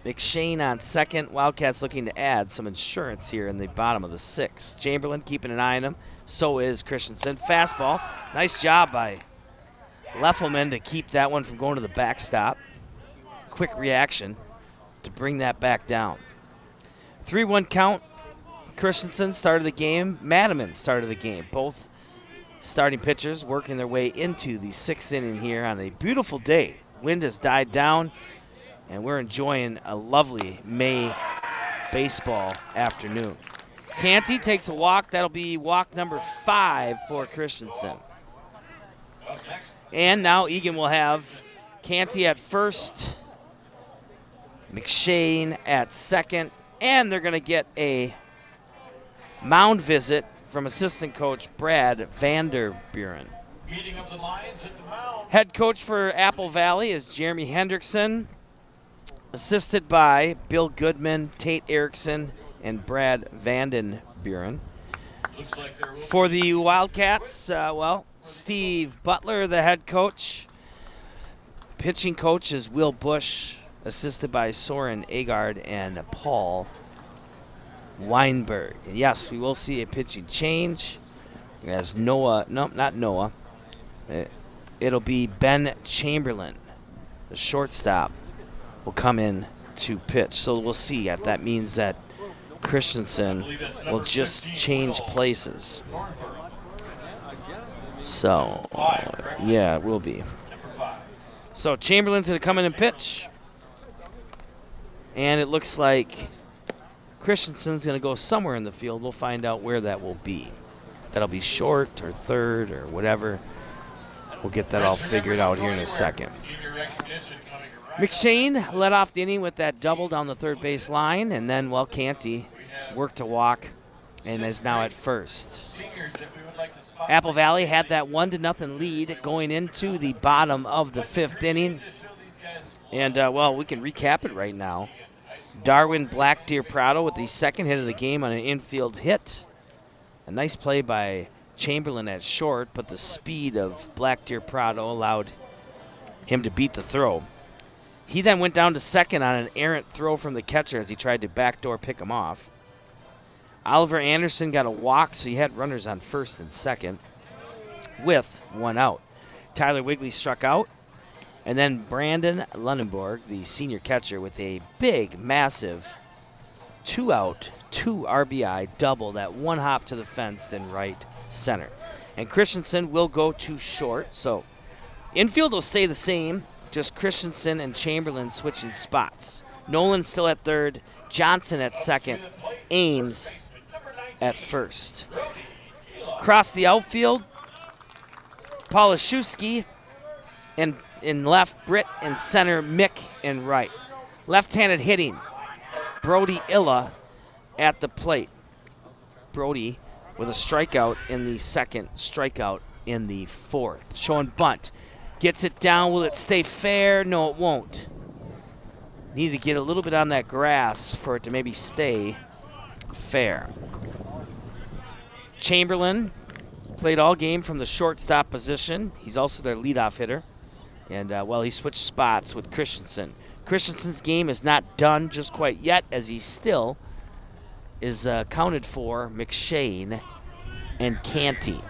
McShane on second. Wildcats looking to add some insurance here in the bottom of the sixth. Chamberlain keeping an eye on him. So is Christensen. Fastball. Nice job by Leffelman to keep that one from going to the backstop. Quick reaction to bring that back down. 3-1 count. Christensen started the game. Madiman started the game. Both starting pitchers working their way into the sixth inning here on a beautiful day. Wind has died down, and we're enjoying a lovely May baseball afternoon. Canty takes a walk. That'll be walk number 5 for Christensen. And now Eagan will have Canty at first, McShane at second, and they're going to get a mound visit from assistant coach Brad Vanderburen. Meeting of the Lions at the mound. Head coach for Apple Valley is Jeremy Hendrickson, assisted by Bill Goodman, Tate Erickson, and Brad Vandenburen. For the Wildcats, Steve Butler, the head coach. Pitching coach is Will Bush, assisted by Soren Agard and Paul Weinberg. And yes, we will see a pitching change as not Noah. It'll be Ben Chamberlain, the shortstop, will come in to pitch. So we'll see if that means that Christensen will just change places. So, yeah, it will be. So Chamberlain's going to come in and pitch. And it looks like Christensen's going to go somewhere in the field. We'll find out where that will be. That'll be short or third or whatever. We'll get that all figured out here in a second. McShane led off the inning with that double down the third base line, and then, Canty worked to walk and is now at first. Apple Valley had that 1-0 lead going into the bottom of the fifth inning. And, we can recap it right now. Darwin Black Deer Prado with the second hit of the game on an infield hit. A nice play by Chamberlain at short, but the speed of Black Deer Prado allowed him to beat the throw. He then went down to second on an errant throw from the catcher as he tried to backdoor pick him off. Oliver Anderson got a walk, so he had runners on first and second with 1 out. Tyler Wigley struck out. And then Brandon Lunenborg, the senior catcher, with a big, massive 2-out, 2 RBI double, that one hop to the fence in right center. And Christensen will go to short. So infield will stay the same, just Christensen and Chamberlain switching spots. Nolan still at third, Johnson at second, Ames at first. Across the outfield, Polishewski and in left, Britt in center, Mick in right. Left-handed hitting, Brody Illa at the plate. Brody with a strikeout in the second, strikeout in the fourth. Showing bunt. Gets it down. Will it stay fair? No, it won't. Need to get a little bit on that grass for it to maybe stay fair. Chamberlain played all game from the shortstop position. He's also their leadoff hitter. And, he switched spots with Christensen. Christensen's game is not done just quite yet, as he still is counted for McShane and Canty.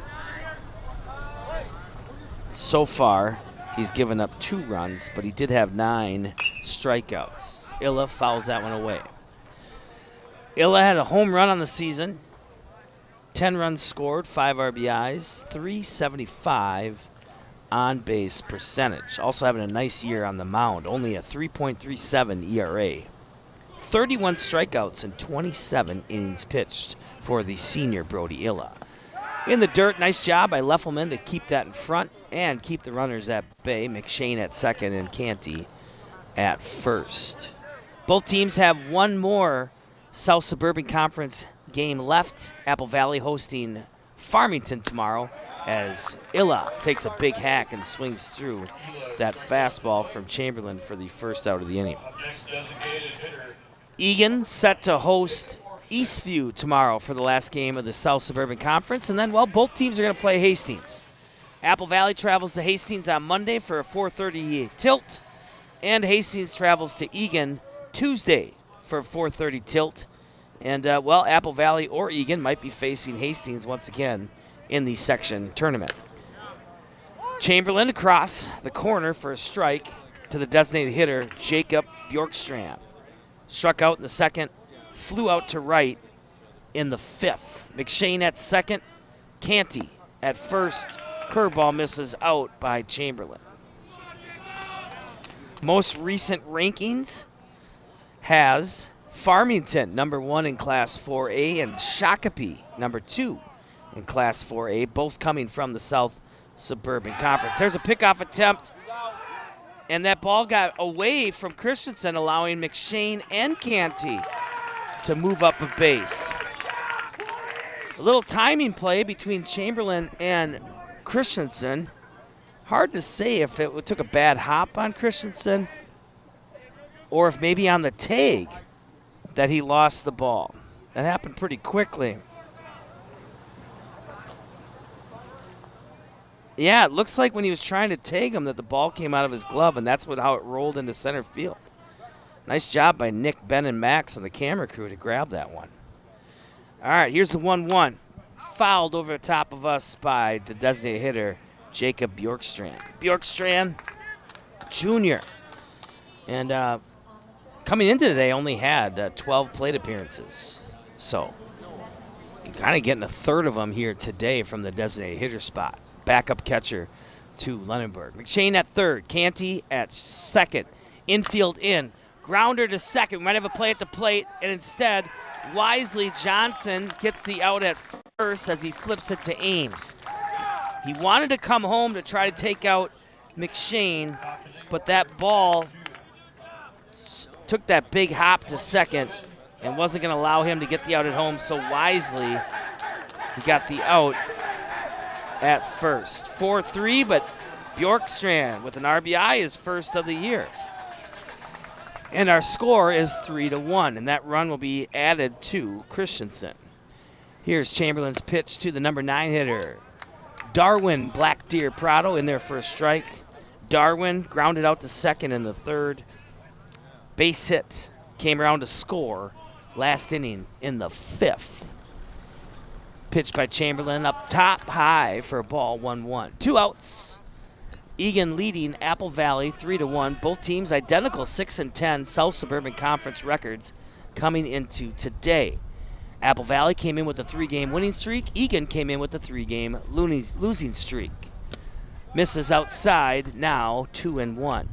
So far, he's given up 2 runs, but he did have 9 strikeouts. Illa fouls that one away. Illa had a home run on the season. 10 runs scored, 5 RBIs, 375 on-base percentage. Also having a nice year on the mound, only a 3.37 ERA. 31 strikeouts and 27 innings pitched for the senior Brody Illa. In the dirt, nice job by Leffelman to keep that in front and keep the runners at bay. McShane at second and Canty at first. Both teams have one more South Suburban Conference game left. Apple Valley hosting Farmington tomorrow, as Illa takes a big hack and swings through that fastball from Chamberlain for the first out of the inning. Eagan set to host Eastview tomorrow for the last game of the South Suburban Conference. And then, well, both teams are going to play Hastings. Apple Valley travels to Hastings on Monday for a 4:30 tilt. And Hastings travels to Eagan Tuesday for a 4:30 tilt. And, well, Apple Valley or Eagan might be facing Hastings once again in the section tournament. Chamberlain across the corner for a strike to the designated hitter, Jacob Bjorkstrand. Struck out in the second, flew out to right in the fifth. McShane at second, Canty at first. Curveball misses out by Chamberlain. Most recent rankings has Farmington, number 1 in Class 4A, and Shakopee, number 2 in Class 4A, both coming from the South Suburban Conference. There's a pickoff attempt, and that ball got away from Christensen, allowing McShane and Canty to move up a base. A little timing play between Chamberlain and Christensen. Hard to say if it took a bad hop on Christensen or if maybe on the tag that he lost the ball. That happened pretty quickly. Yeah, it looks like when he was trying to tag him that the ball came out of his glove, and that's how it rolled into center field. Nice job by Nick, Ben, and Max and the camera crew to grab that one. All right, here's the 1-1. Fouled over the top of us by the designated hitter, Jacob Bjorkstrand. Bjorkstrand Jr. And coming into today only had 12 plate appearances. So kind of getting a third of them here today from the designated hitter spot. Backup catcher to Lunenburg. McShane at third. Canty at second. Infield in. Grounder to second. We might have a play at the plate, and instead, wisely, Johnson gets the out at first as he flips it to Ames. He wanted to come home to try to take out McShane, but that ball took that big hop to second and wasn't going to allow him to get the out at home, so wisely he got the out at first. 4-3, but Bjorkstrand with an RBI is first of the year. And our score is 3-1, and that run will be added to Christensen. Here's Chamberlain's pitch to the number 9 hitter, Darwin Black Deer Prado, in there for a strike. Darwin grounded out to second in the third. Base hit, came around to score last inning in the fifth. Pitched by Chamberlain up top high for a ball, 1-1. 2 outs. Eagan leading Apple Valley 3-1. Both teams identical 6-10 South Suburban Conference records coming into today. Apple Valley came in with a 3-game winning streak. Eagan came in with a 3-game losing streak. Misses outside, now 2-1.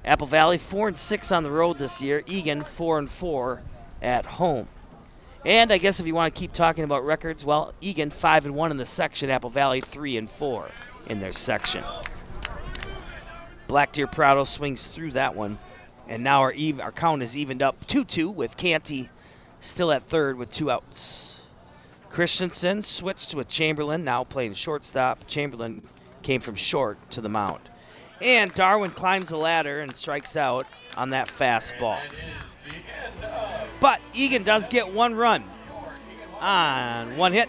Apple Valley 4-6 on the road this year. Eagan 4-4 at home. And I guess if you want to keep talking about records, well, Eagan 5-1 in the section. Apple Valley 3-4 in their section. Black Deer Prado swings through that one. And now our count is evened up 2-2 with Canty still at third with 2 outs. Christensen switched with Chamberlain, now playing shortstop. Chamberlain came from short to the mound. And Darwin climbs the ladder and strikes out on that fastball. But Eagan does get 1 run on 1 hit.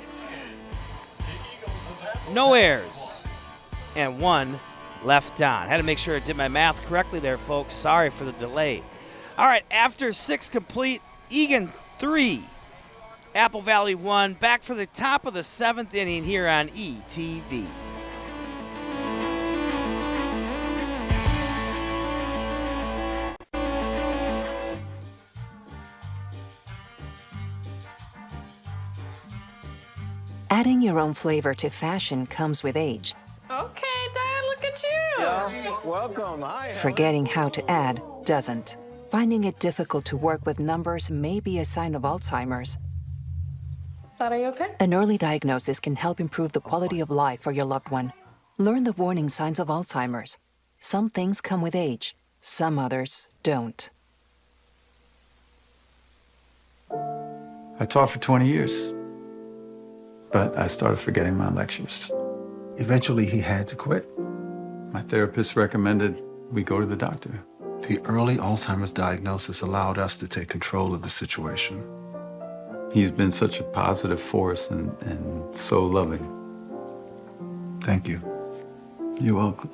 No errors. And 1 left on. Had to make sure I did my math correctly there, folks. Sorry for the delay. All right, after 6 complete, Eagan 3, Apple Valley 1. Back for the top of the 7th inning here on ETV. Adding your own flavor to fashion comes with age. Okay, Dad, look at you. Yeah, welcome. Hi. Forgetting how to add doesn't. Finding it difficult to work with numbers may be a sign of Alzheimer's. Dad, are you okay? An early diagnosis can help improve the quality of life for your loved one. Learn the warning signs of Alzheimer's. Some things come with age, some others don't. I taught for 20 years, but I started forgetting my lectures. Eventually, he had to quit. My therapist recommended we go to the doctor. The early Alzheimer's diagnosis allowed us to take control of the situation. He's been such a positive force and so loving. Thank you. You're welcome.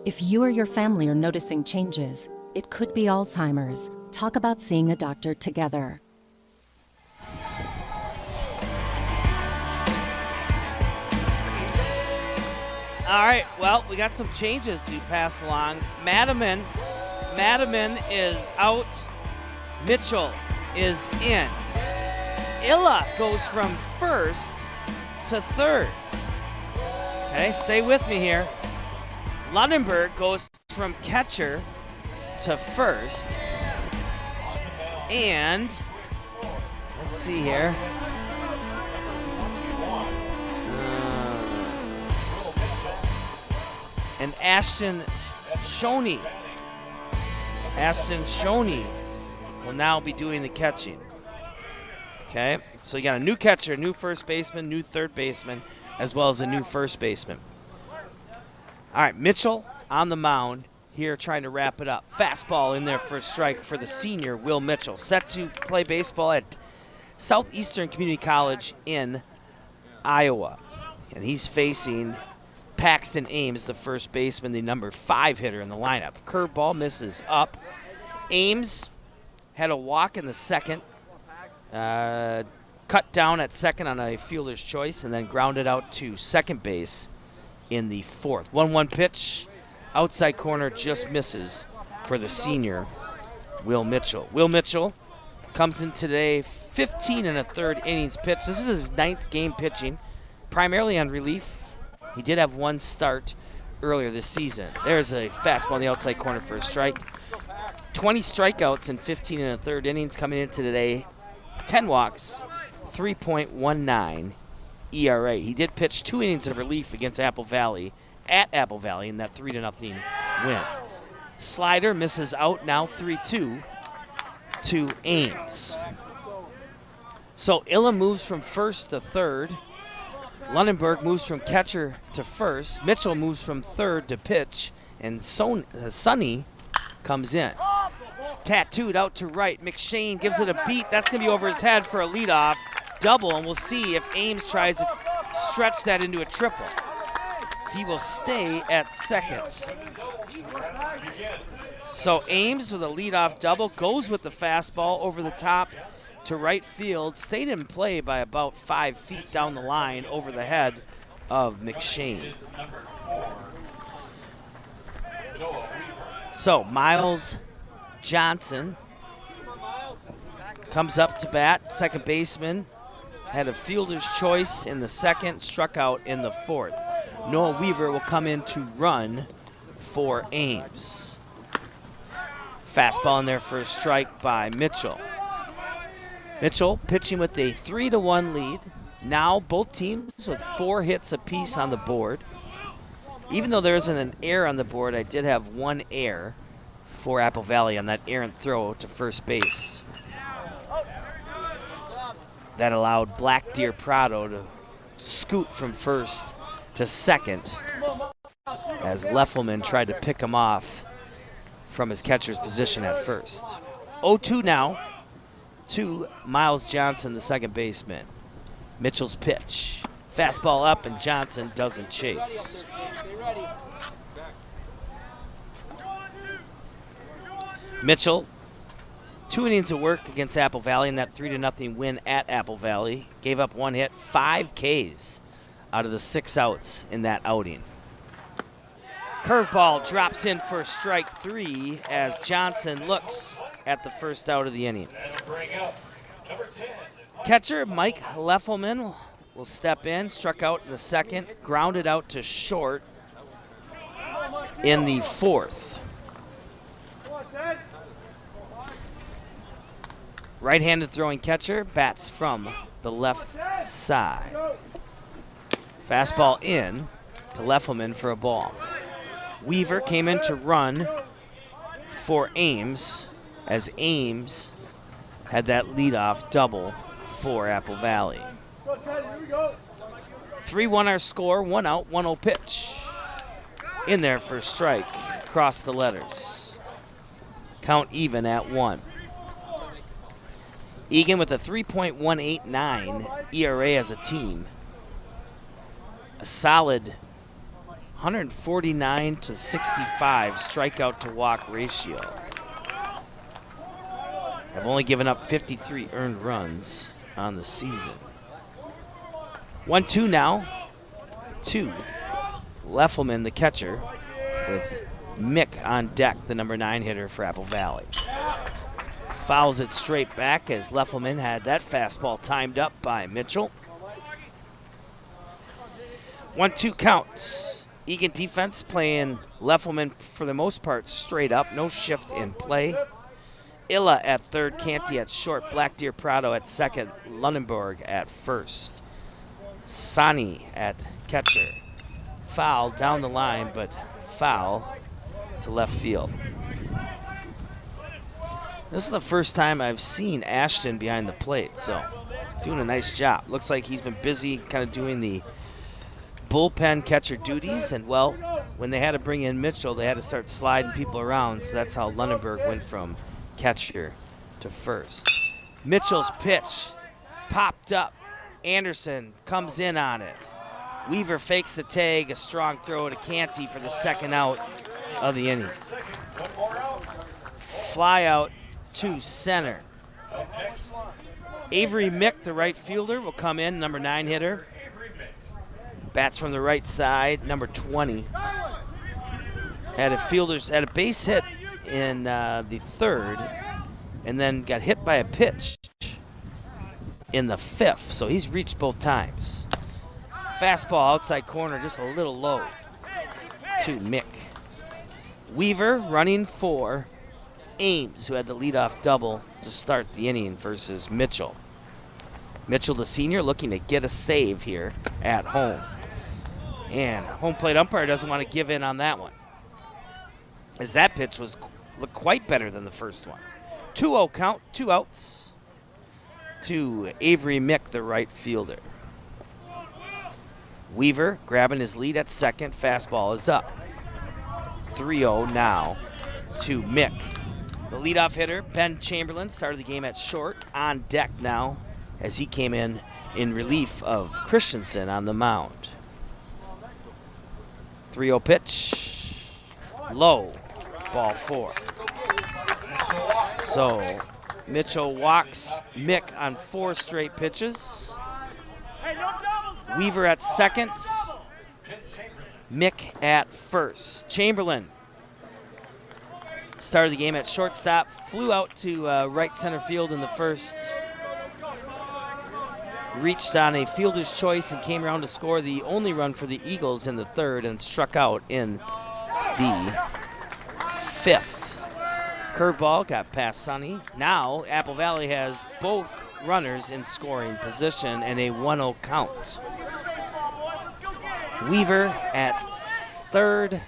If you or your family are noticing changes, it could be Alzheimer's. Talk about seeing a doctor together. All right, well, we got some changes to pass along. Madiman is out. Mitchell is in. Illa goes from first to third. Okay, stay with me here. Lundenberg goes from catcher to first. And let's see here. And Ashton Shoney will now be doing the catching. Okay, so you got a new catcher, new first baseman, new third baseman, as well as a new first baseman. All right, Mitchell on the mound here trying to wrap it up. Fastball in there for a strike for the senior, Will Mitchell. Set to play baseball at Southeastern Community College in Iowa. And he's facing Paxton Ames, the first baseman, the number 5 hitter in the lineup. Curveball misses up. Ames had a walk in the second, cut down at second on a fielder's choice, and then grounded out to second base in the fourth. 1-1 pitch, outside corner, just misses for the senior, Will Mitchell. Will Mitchell comes in today, 15 1/3 innings pitched. This is his 9th game pitching, primarily on relief. He did have one start earlier this season. There's a fastball on the outside corner for a strike. 20 strikeouts in 15 1/3 innings coming into today. 10 walks, 3.19 ERA. He did pitch 2 innings of relief against Apple Valley at Apple Valley in that 3-0 win. Slider misses out, now 3-2 to Ames. So Illa moves from first to third. Lundenberg moves from catcher to first. Mitchell moves from third to pitch. And Sonny comes in. Tattooed out to right. McShane gives it a beat. That's going to be over his head for a leadoff double. And we'll see if Ames tries to stretch that into a triple. He will stay at second. So Ames with a leadoff double goes with the fastball over the top to right field, stayed in play by about 5 feet down the line over the head of McShane. So Miles Johnson comes up to bat. Second baseman had a fielder's choice in the second, struck out in the fourth. Noah Weaver will come in to run for Ames. Fastball in there for a strike by Mitchell. Mitchell pitching with a 3-1 lead. Now both teams with 4 hits apiece on the board. Even though there isn't an error on the board, I did have 1 error for Apple Valley on that errant throw to first base. That allowed Black Deer Prado to scoot from first to second as Leffelman tried to pick him off from his catcher's position at first. 0-2 now to Miles Johnson, the second baseman. Mitchell's pitch. Fastball up, and Johnson doesn't chase. Mitchell, 2 innings of work against Apple Valley in that 3-0 win at Apple Valley. Gave up 1 hit, 5 Ks out of the 6 outs in that outing. Curveball drops in for strike 3 as Johnson looks at the first out of the inning. Catcher Mike Leffelman will step in, struck out in the second, grounded out to short in the fourth. Right-handed throwing catcher bats from the left side. Fastball in to Leffelman for a ball. Weaver came in to run for Ames as Ames had that leadoff double for Apple Valley. 3-1 our score, 1 out, 1-0 pitch. In there for a strike, across the letters. Count even at 1. Eagan with a 3.189 ERA as a team. A solid 149 to 65 strikeout to walk ratio. Have only given up 53 earned runs on the season. 1-2 now to Leffelman, the catcher, with Mick on deck, the number 9 hitter for Apple Valley. Fouls it straight back as Leffelman had that fastball timed up by Mitchell. 1-2 count. Eagan defense playing Leffelman for the most part straight up, no shift in play. Illa at third, Canty at short, Black Deer Prado at second, Lunenburg at first. Sani at catcher. Foul down the line, but foul to left field. This is the first time I've seen Ashton behind the plate, so doing a nice job. Looks like he's been busy kind of doing the bullpen catcher duties, and well, when they had to bring in Mitchell, they had to start sliding people around, so that's how Lunenburg went from catcher to first. Mitchell's pitch popped up. Anderson comes in on it. Weaver fakes the tag, a strong throw to Canty for the second out of the inning. Fly out to center. Avery Mick, the right fielder, will come in, number 9 hitter. Bats from the right side, number 20. Had a base hit in the third, and then got hit by a pitch in the 5th, so he's reached both times. Fastball outside corner, just a little low to Mick. Weaver running for Ames, who had the leadoff double to start the inning versus Mitchell. Mitchell, the senior, looking to get a save here at home. And home plate umpire doesn't want to give in on that one, as that pitch looked quite better than the first one. 2-0 count, 2 outs to Avery Mick, the right fielder. Weaver grabbing his lead at second. Fastball is up. 3-0 now to Mick. The leadoff hitter, Ben Chamberlain, started the game at short, on deck now as he came in relief of Christensen on the mound. 3-0 pitch, low, ball 4. So Mitchell walks Mick on 4 straight pitches. Weaver at second, Mick at first. Chamberlain started the game at shortstop, flew out to right center field in the first, reached on a fielder's choice and came around to score the only run for the Eagles in the third, and struck out in the 5th. Curveball got past Sonny. Now Apple Valley has both runners in scoring position and a 1-0 count. Weaver at third,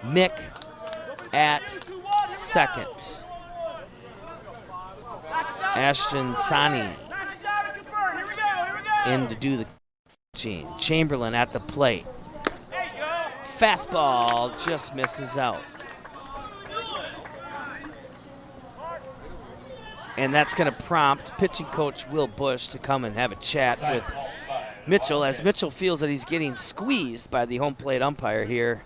Mick at second. Ashton Sani in to do the catching. Chamberlain at the plate. Fastball just misses out. And that's going to prompt pitching coach Will Bush to come and have a chat with Mitchell, as Mitchell feels that he's getting squeezed by the home plate umpire here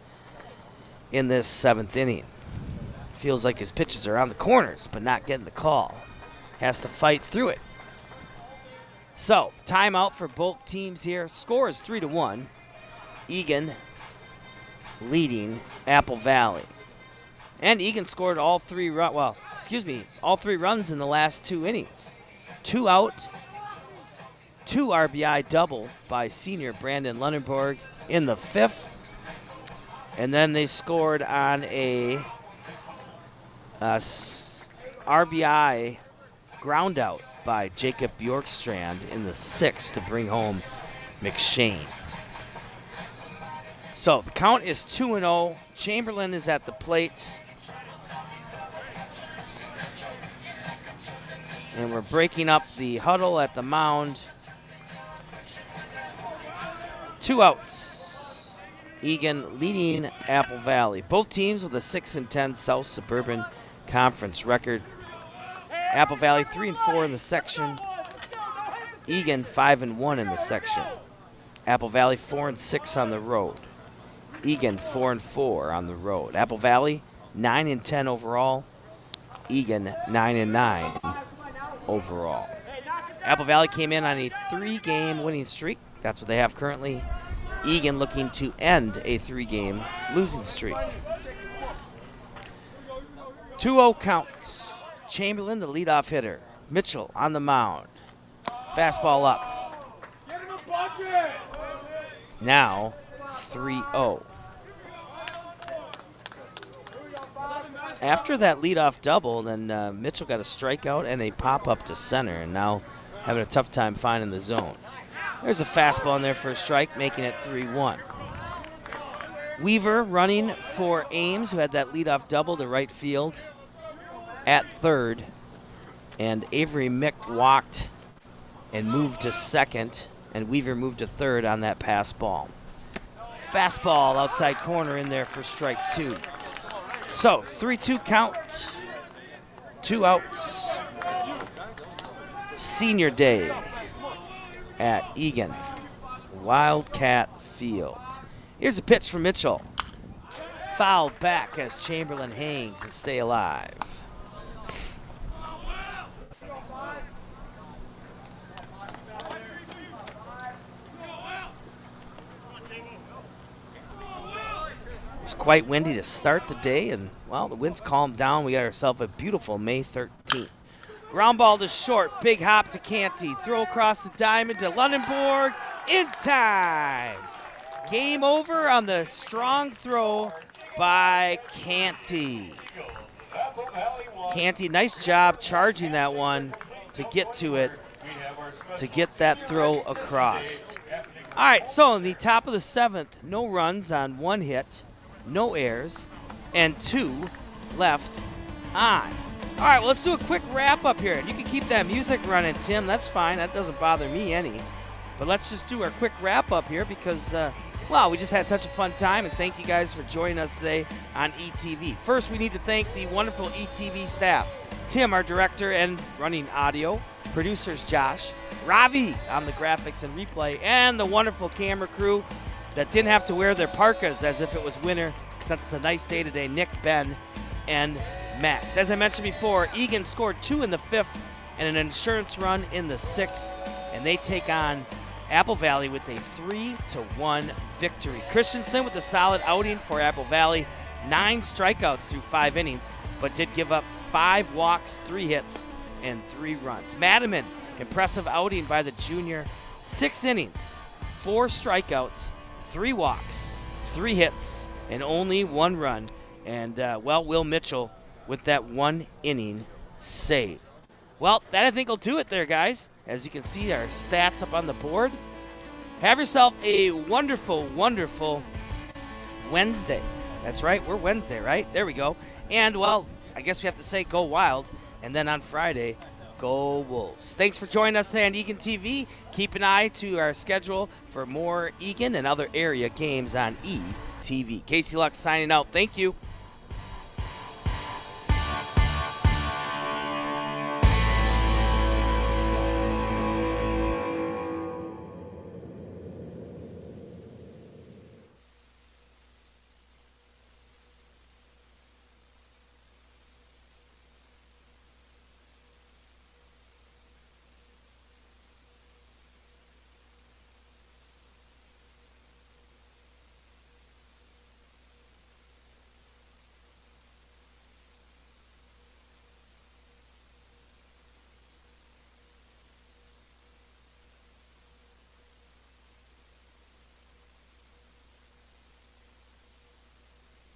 in this 7th inning. Feels like his pitches are on the corners, but not getting the call. Has to fight through it. So, timeout for both teams here. Score is 3-1. Eagan leading Apple Valley. And Eagan scored all 3 runs in the last 2 innings. 2 out, 2 RBI double by senior Brandon Lunenburg in the 5th. And then they scored on a RBI ground out by Jacob Bjorkstrand in the 6th to bring home McShane. So the count is 2-0. Chamberlain is at the plate. And we're breaking up the huddle at the mound. 2 outs. Eagan leading Apple Valley. Both teams with a 6-10 South Suburban Conference record. Apple Valley 3-4 in the section. Eagan 5-1 in the section. Apple Valley 4-6 on the road. Eagan 4-4 on the road. Apple Valley 9-10 overall. Eagan 9-9 overall. Apple Valley came in on a 3-game winning streak. That's what they have currently. Eagan looking to end a 3-game losing streak. 2-0 count. Chamberlain, the leadoff hitter. Mitchell on the mound. Fastball up. Now 3-0. After that leadoff double, then Mitchell got a strikeout and a pop-up to center, and now having a tough time finding the zone. There's a fastball in there for a strike, making it 3-1. Weaver running for Ames, who had that leadoff double to right field at third, and Avery Mick walked and moved to second, and Weaver moved to third on that pass ball. Fastball outside corner in there for strike 2. So 3-2 count, 2 outs. Senior day at Eagan Wildcat Field. Here's a pitch from Mitchell. Foul back as Chamberlain hangs and stay alive. It's quite windy to start the day, and, well, the wind's calmed down. We got ourselves a beautiful May 13th. Ground ball to short, big hop to Canty. Throw across the diamond to Lundenborg in time. Game over on the strong throw by Canty. Canty, nice job charging that one to get to it, to get that throw across. All right, so in the top of the 7th, no runs on 1 hit, no errors, and 2 left on. All right, well, let's do a quick wrap-up here. You can keep that music running, Tim. That's fine. That doesn't bother me any. But let's just do our quick wrap-up here because, well, we just had such a fun time, and thank you guys for joining us today on ETV. First, we need to thank the wonderful ETV staff. Tim, our director and running audio. Producers, Josh. Ravi on the graphics and replay. And the wonderful camera crew that didn't have to wear their parkas as if it was winter, since it's a nice day today. Nick, Ben, and Max. As I mentioned before, Eagan scored 2 in the 5th and an insurance run in the 6th, and they take on Apple Valley with a 3-1 victory. Christensen with a solid outing for Apple Valley, 9 strikeouts through 5 innings, but did give up 5 walks, 3 hits, and 3 runs. Madiman, impressive outing by the junior, 6 innings, 4 strikeouts, 3 walks, 3 hits, and only 1 run. And, well, Will Mitchell with that 1 inning save. Well, that I think will do it there, guys. As you can see, our stats up on the board. Have yourself a wonderful, wonderful Wednesday. That's right, we're Wednesday, right? There we go. And, well, I guess we have to say go Wild. And then on Friday, go Wolves. Thanks for joining us today on Eagan TV. Keep an eye to our schedule for more Eagan and other area games on ETV. Casey Luck signing out. Thank you.